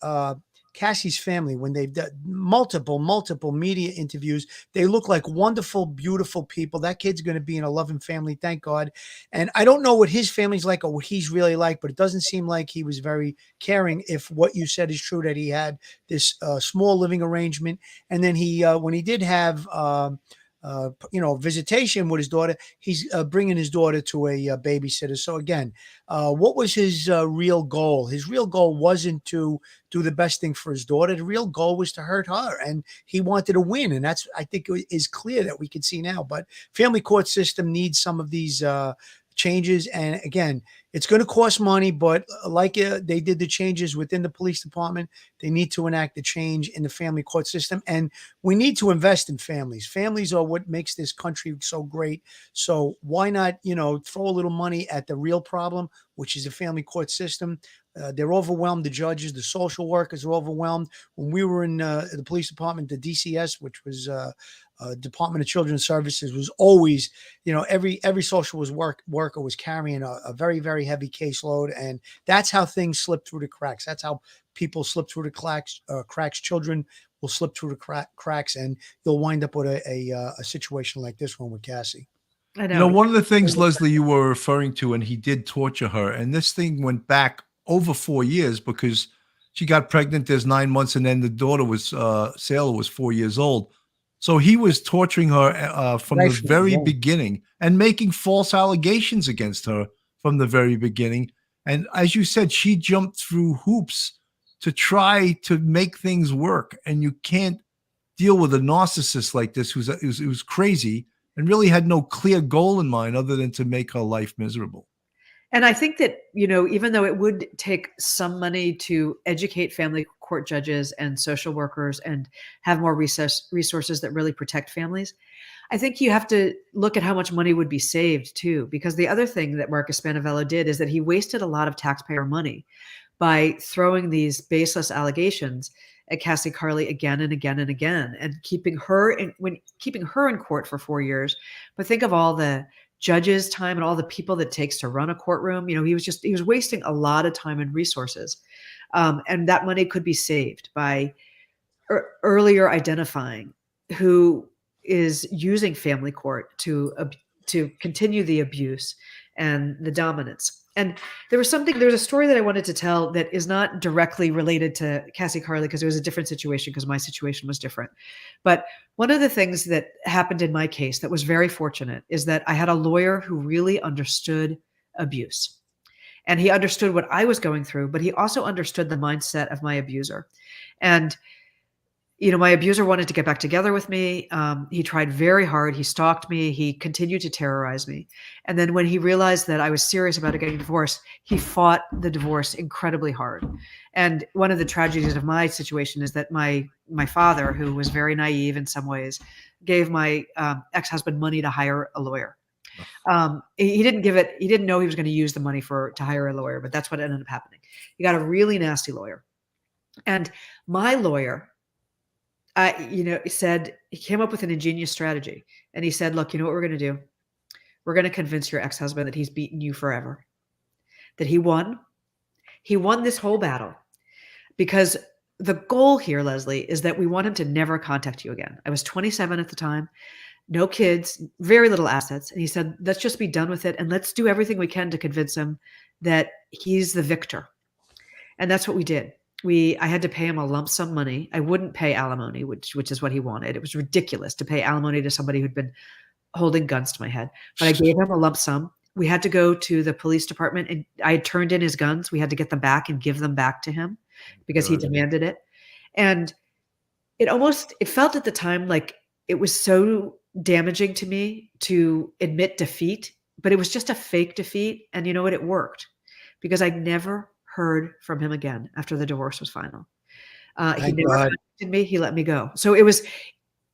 Cassie's family, when they've done multiple media interviews, they look like wonderful, beautiful people. That kid's going to be in a loving family, thank God. And I don't know what his family's like or what he's really like, but it doesn't seem like he was very caring. If what you said is true, that he had this small living arrangement, and then he, when he did have visitation with his daughter, he's bringing his daughter to a babysitter. So again, what was his real goal? His real goal wasn't to do the best thing for his daughter. The real goal was to hurt her, and he wanted to win. And that's, I think, is clear that we can see now. But family court system needs some of these changes. And again, it's going to cost money, but like they did the changes within the police department, they need to enact the change in the family court system. And we need to invest in families. Families are what makes this country so great. So why not, throw a little money at the real problem, which is the family court system. They're overwhelmed. The judges, the social workers are overwhelmed. When we were in the police department, the DCS, which was Department of Children's Services, was always, every social worker was carrying a very, very heavy caseload. And that's how things slip through the cracks. That's how people slip through the cracks. Children will slip through the cracks, and you'll wind up with a situation like this one with Cassie. I know. One of the things, Leslie, you were referring to, and he did torture her, and this thing went back over 4 years because she got pregnant. There's 9 months, and then the daughter Sailor was 4 years old. So he was torturing her from the very beginning and making false allegations against her from the very beginning. And as you said, she jumped through hoops to try to make things work. And you can't deal with a narcissist like this who's crazy and really had no clear goal in mind other than to make her life miserable. And I think that, even though it would take some money to educate family court judges and social workers and have more resources that really protect families, I think you have to look at how much money would be saved too. Because the other thing that Marcus Spanivello did is that he wasted a lot of taxpayer money by throwing these baseless allegations at Cassie Carley again and again and again, and keeping her in court for 4 years. But think of all the judges' time and all the people that it takes to run a courtroom. He was wasting a lot of time and resources. And that money could be saved by earlier identifying who is using family court to continue the abuse and the dominance. And there's a story that I wanted to tell that is not directly related to Cassie Carley, because it was a different situation, because my situation was different. But one of the things that happened in my case that was very fortunate is that I had a lawyer who really understood abuse. And he understood what I was going through, but he also understood the mindset of my abuser. And my abuser wanted to get back together with me. He tried very hard. He stalked me. He continued to terrorize me. And then when he realized that I was serious about getting divorced, he fought the divorce incredibly hard. And one of the tragedies of my situation is that my father, who was very naive in some ways, gave my ex-husband money to hire a lawyer. He didn't give it. He didn't know he was going to use the money to hire a lawyer, but that's what ended up happening. He got a really nasty lawyer. And my lawyer, said, he came up with an ingenious strategy, and he said, look, you know what we're going to do? We're going to convince your ex-husband that he's beaten you forever, that he won. He won this whole battle, because the goal here, Leslie, is that we want him to never contact you again. I was 27 at the time, no kids, very little assets. And he said, let's just be done with it. And let's do everything we can to convince him that he's the victor. And that's what we did. I had to pay him a lump sum money. I wouldn't pay alimony, which is what he wanted. It was ridiculous to pay alimony to somebody who'd been holding guns to my head. But I gave him a lump sum. We had to go to the police department, and I had turned in his guns. We had to get them back and give them back to him because he demanded it. And it felt at the time like it was so damaging to me to admit defeat, but it was just a fake defeat. And you know what? It worked, because I never heard from him again after the divorce was final. He never contacted me. He let me go. So it was,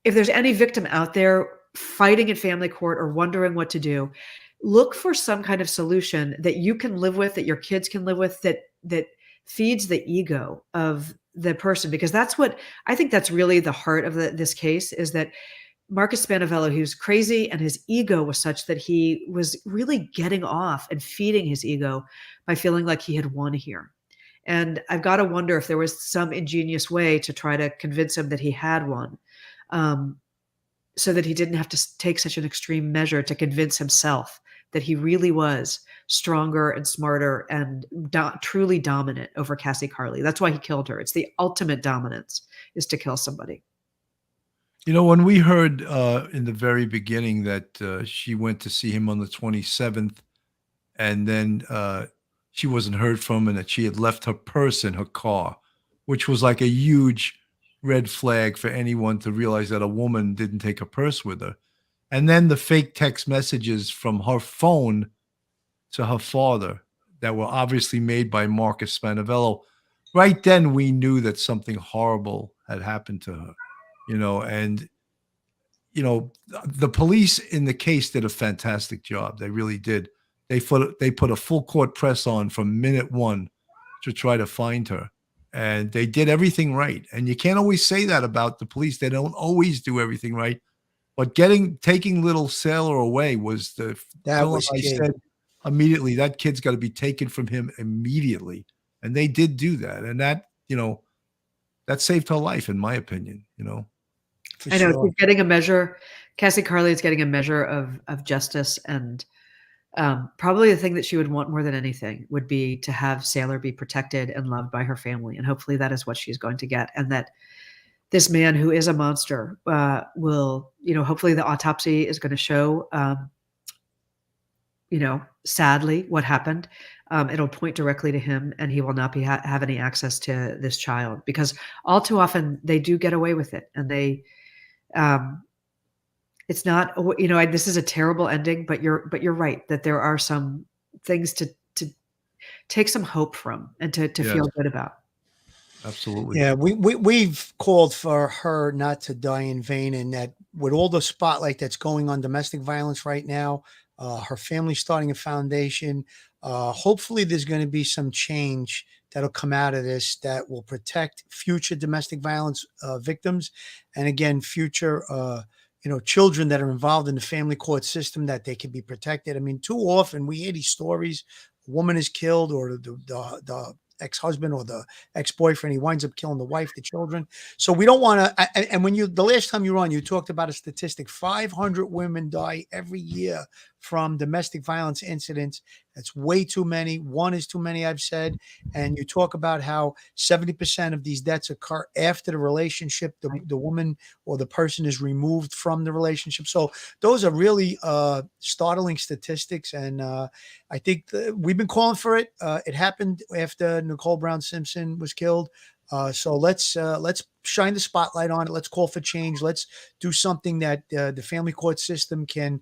if there's any victim out there fighting in family court or wondering what to do, look for some kind of solution that you can live with, that your kids can live with, that feeds the ego of the person, because I think that's really the heart of this case, is that Marcus Spanivello, he was crazy, and his ego was such that he was really getting off and feeding his ego by feeling like he had won here. And I've got to wonder if there was some ingenious way to try to convince him that he had won, so that he didn't have to take such an extreme measure to convince himself that he really was stronger and smarter and truly dominant over Cassie Carley. That's why he killed her. It's the ultimate dominance, is to kill somebody. When we heard in the very beginning that she went to see him on the 27th, and then she wasn't heard from, and that she had left her purse in her car, which was like a huge red flag for anyone to realize that a woman didn't take her purse with her. And then the fake text messages from her phone to her father that were obviously made by Marcus Spanivello. Right then, we knew that something horrible had happened to her. And the police in the case did a fantastic job. They really did. They put a full court press on from minute one to try to find her, and they did everything right. And you can't always say that about the police. They don't always do everything right, but taking little Sailor away was the That was I key. said immediately, that kid's got to be taken from him immediately. And they did do that. And that, that saved her life, in my opinion, For I know sure. she's getting a measure. Cassie Carley is getting a measure of justice, and probably the thing that she would want more than anything would be to have Sailor be protected and loved by her family, and hopefully that is what she's going to get. And that this man, who is a monster, will, hopefully the autopsy is going to show, sadly, what happened. It'll point directly to him, and he will not have any access to this child, because all too often they do get away with it, and they. It's not, this is a terrible ending, but you're right that there are some things to take some hope from, and to Yes. feel good about. Absolutely. Yeah, we've called for her not to die in vain, and that with all the spotlight that's going on domestic violence right now, her family starting a foundation. Hopefully, there's going to be some change that'll come out of this that will protect future domestic violence victims, and again, future children that are involved in the family court system, that they can be protected. I mean, too often we hear these stories: a woman is killed, or the ex-husband or the ex-boyfriend. He winds up killing the wife, the children. So we don't want to. And when the last time you were on, you talked about a statistic: 500 women die every year from domestic violence incidents. That's way too many. One is too many, I've said. And you talk about how 70% of these deaths occur after the relationship, the woman or the person is removed from the relationship. So those are really startling statistics. And I think we've been calling for it. It happened after Nicole Brown Simpson was killed. So let's shine the spotlight on it. Let's call for change. Let's do something that the family court system can,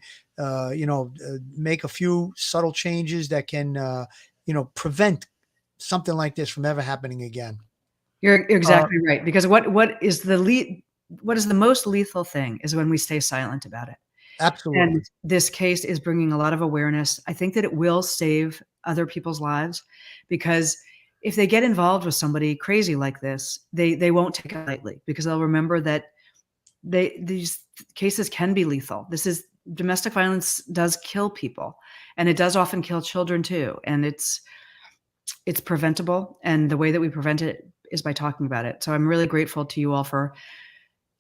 make a few subtle changes that can, prevent something like this from ever happening again. You're exactly right. Because what is the most lethal thing is when we stay silent about it. Absolutely. And this case is bringing a lot of awareness. I think that it will save other people's lives, because if they get involved with somebody crazy like this, they won't take it lightly, because they'll remember that these cases can be lethal. Domestic violence does kill people, and it does often kill children too. And it's preventable. And the way that we prevent it is by talking about it. So I'm really grateful to you all for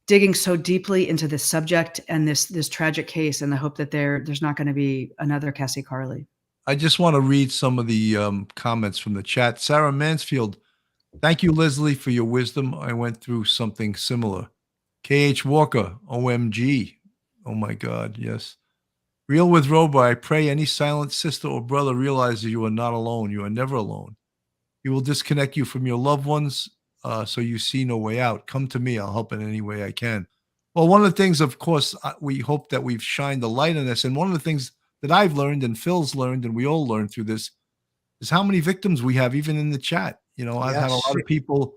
digging so deeply into this subject and this tragic case, and the hope that there's not going to be another Cassie Carley. I just want to read some of the comments from the chat. Sarah Mansfield, thank you, Leslie, for your wisdom. I went through something similar. K.H. Walker, OMG. Oh, my God, yes. Real with Robo, I pray any silent sister or brother realizes you are not alone. You are never alone. He will disconnect you from your loved ones, so you see no way out. Come to me. I'll help in any way I can. Well, one of the things, of course, we hope that we've shined a light on this. And one of the things that I've learned and Phil's learned and we all learned through this is how many victims we have, even in the chat. I've had a lot of people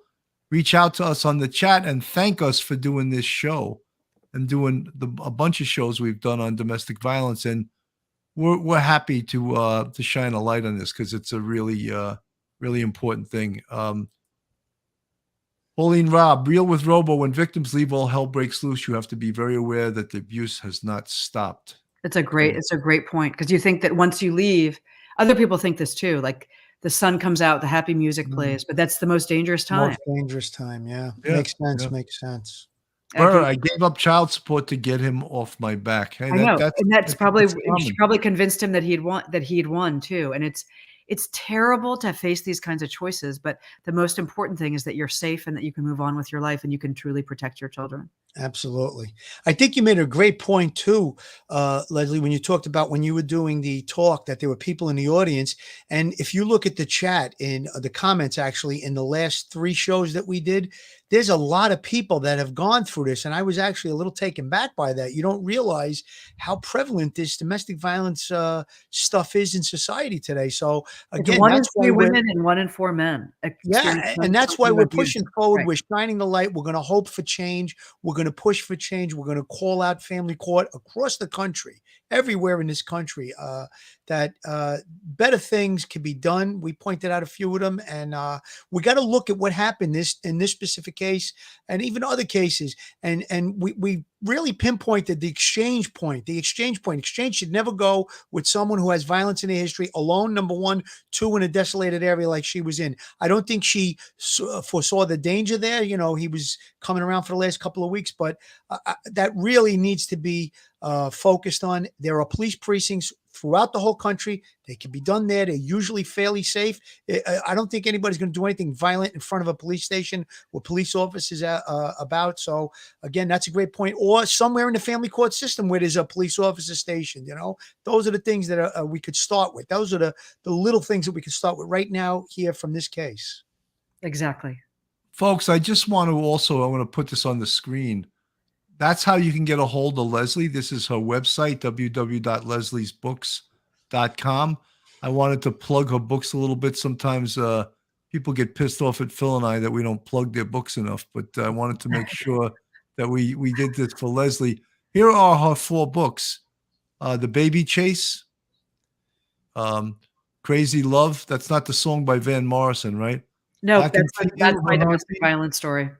reach out to us on the chat and thank us for doing this show and doing a bunch of shows we've done on domestic violence. And we're happy to shine a light on this, because it's a really, really important thing. Pauline Robb, real with Robo, when victims leave, all hell breaks loose. You have to be very aware that the abuse has not stopped. It's a great point, because you think that once you leave, other people think this too, like the sun comes out, the happy music plays, but that's the most dangerous time. Most dangerous time. Yeah. Makes sense. Yeah. Makes sense. I gave up child support to get him off my back. Hey, I know. That's probably, she probably convinced him that he had won too. And it's terrible to face these kinds of choices, but the most important thing is that you're safe and that you can move on with your life and you can truly protect your children. Absolutely. I think you made a great point too, Leslie, when you talked about when you were doing the talk that there were people in the audience. And if you look at the chat in the comments, actually, in the last 3 shows that we did, there's a lot of people that have gone through this. And I was actually a little taken back by that. You don't realize how prevalent this domestic violence stuff is in society today. So again, 1 in 3 women and 1 in 4 men. Yeah. And that's why we're pushing forward. Right. We're shining the light. We're going to hope for change. We're going to push for change. We're going to call out family court across the country, everywhere in this country, that better things can be done. We pointed out a few of them, and we got to look at what happened in this specific case and even other cases. And we really pinpointed the exchange point. The exchange point. Exchange should never go with someone who has violence in their history alone, number one. 2, in a desolated area like she was in. I don't think she foresaw the danger there. He was coming around for the last couple of weeks, but that really needs to be focused on. There are police precincts throughout the whole country. They can be done there. They're usually fairly safe. I don't think anybody's going to do anything violent in front of a police station with police officers about. So again, that's a great point. Or somewhere in the family court system where there's a police officer stationed. Those are the things that we could start with. Those are the little things that we can start with right now here from this case. Exactly. Folks, I just want to put this on the screen. That's how you can get a hold of Leslie. This is her website, www.lesliesbooks.com. I wanted to plug her books a little bit. Sometimes people get pissed off at Phil and I that we don't plug their books enough, but I wanted to make sure that we did this for Leslie. Here are her 4 books. The Baby Chase, Crazy Love. That's not the song by Van Morrison, right? No, that's my domestic violence story.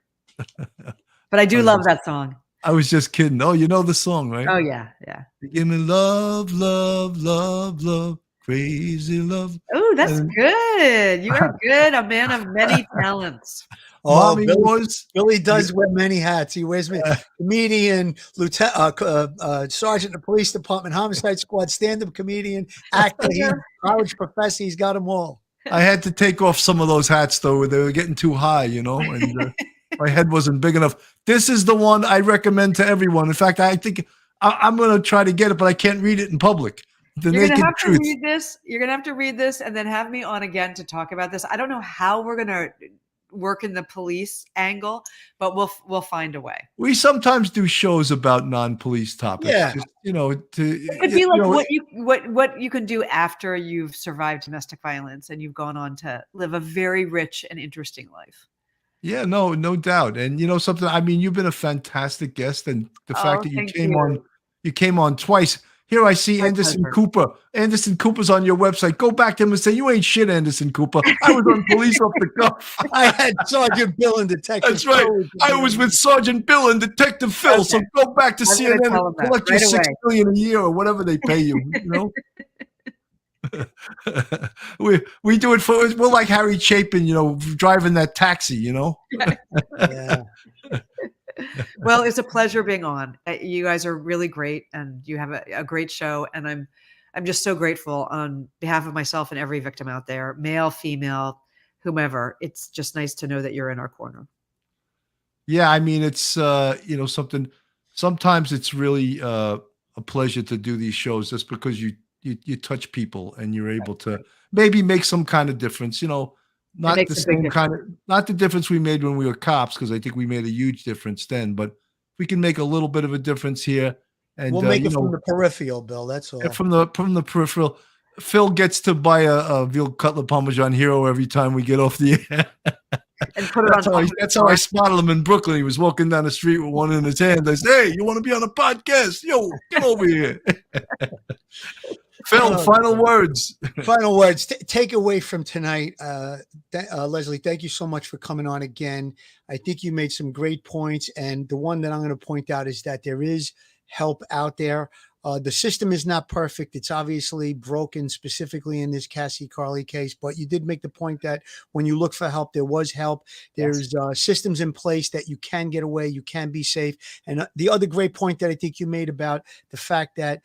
But I do love that song. I was just kidding. Oh, you know the song, right? Oh, yeah. Give me love, love, love, love. crazy love. Oh, that's And good. You are good. A man of many talents. Oh, Mommy Billy, was. Billy does wear many hats. He wears comedian, lieutenant, sergeant in the police department, homicide squad, stand-up comedian, actor, college professor. He's got them all. I had to take off some of those hats though. They were getting too high, and my head wasn't big enough. This is the one I recommend to everyone. In fact, I think I'm going to try to get it, but I can't read it in public. The You're Naked gonna have Truth. to read this. You're gonna have to read this and then have me on again to talk about this. I don't know how we're gonna work in the police angle, but we'll find a way. We sometimes do shows about non-police topics. Yeah. Just, It could be like what you can do after you've survived domestic violence and you've gone on to live a very rich and interesting life. Yeah, no doubt. And something, I mean, you've been a fantastic guest, and the fact that you came on twice. Here I see Anderson Cooper. Anderson Cooper's on your website. Go back to him and say, "You ain't shit, Anderson Cooper. I was on Police Off the Cuff. I had Sergeant Bill and Detective That's right. I was with Sergeant Bill and Detective Phil. So go back to CNN and collect your $6 million a year or whatever they pay you. We do it for. We're like Harry Chapin, driving that taxi. Yeah. Well, it's a pleasure being on. You guys are really great, and you have a great show. And I'm just so grateful on behalf of myself and every victim out there, male, female, whomever. It's just nice to know that you're in our corner. Yeah, I mean, it's something. Sometimes it's really a pleasure to do these shows, just because you touch people and you're able to maybe make some kind of difference. Not the same kind of, not the difference we made when we were cops, because I think we made a huge difference then. But we can make a little bit of a difference here, and we'll make it from the peripheral, Bill. That's all. From the peripheral. Phil gets to buy a veal cutlet Parmesan Hero every time we get off the air. And put it That's how I spotted him in Brooklyn. He was walking down the street with one in his hand. I said, "Hey, you want to be on a podcast? Yo, get over here." Phil, final words. Final words. Take away from tonight. Leslie, thank you so much for coming on again. I think you made some great points. And the one that I'm going to point out is that there is help out there. The system is not perfect. It's obviously broken, specifically in this Cassie Carly case. But you did make the point that when you look for help, there was help. There's systems in place that you can get away. You can be safe. And the other great point that I think you made about the fact that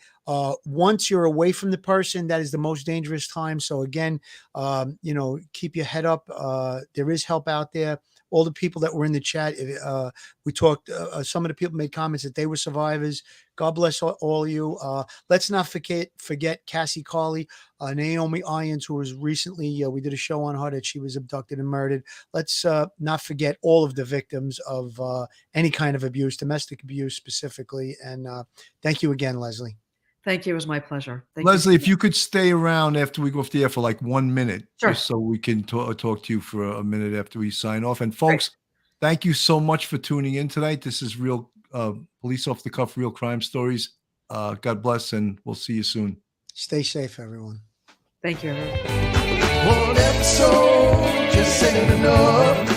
once you're away from the person, that is the most dangerous time. So again, keep your head up. There is help out there. All the people that were in the chat, we talked, some of the people made comments that they were survivors. God bless all of you. Let's not forget Cassie Carly, Naomi Irons, who was recently, we did a show on her that she was abducted and murdered. Let's not forget all of the victims of any kind of abuse, domestic abuse specifically. And thank you again, Leslie. Thank you. It was my pleasure. Leslie, if you could stay around after we go off the air for like 1 minute, sure, just so we can talk to you for a minute after we sign off. And folks, thank you so much for tuning in tonight. This is real Police Off the Cuff, real crime stories. God bless, and we'll see you soon. Stay safe, everyone. Thank you, everyone. One episode just ain't enough.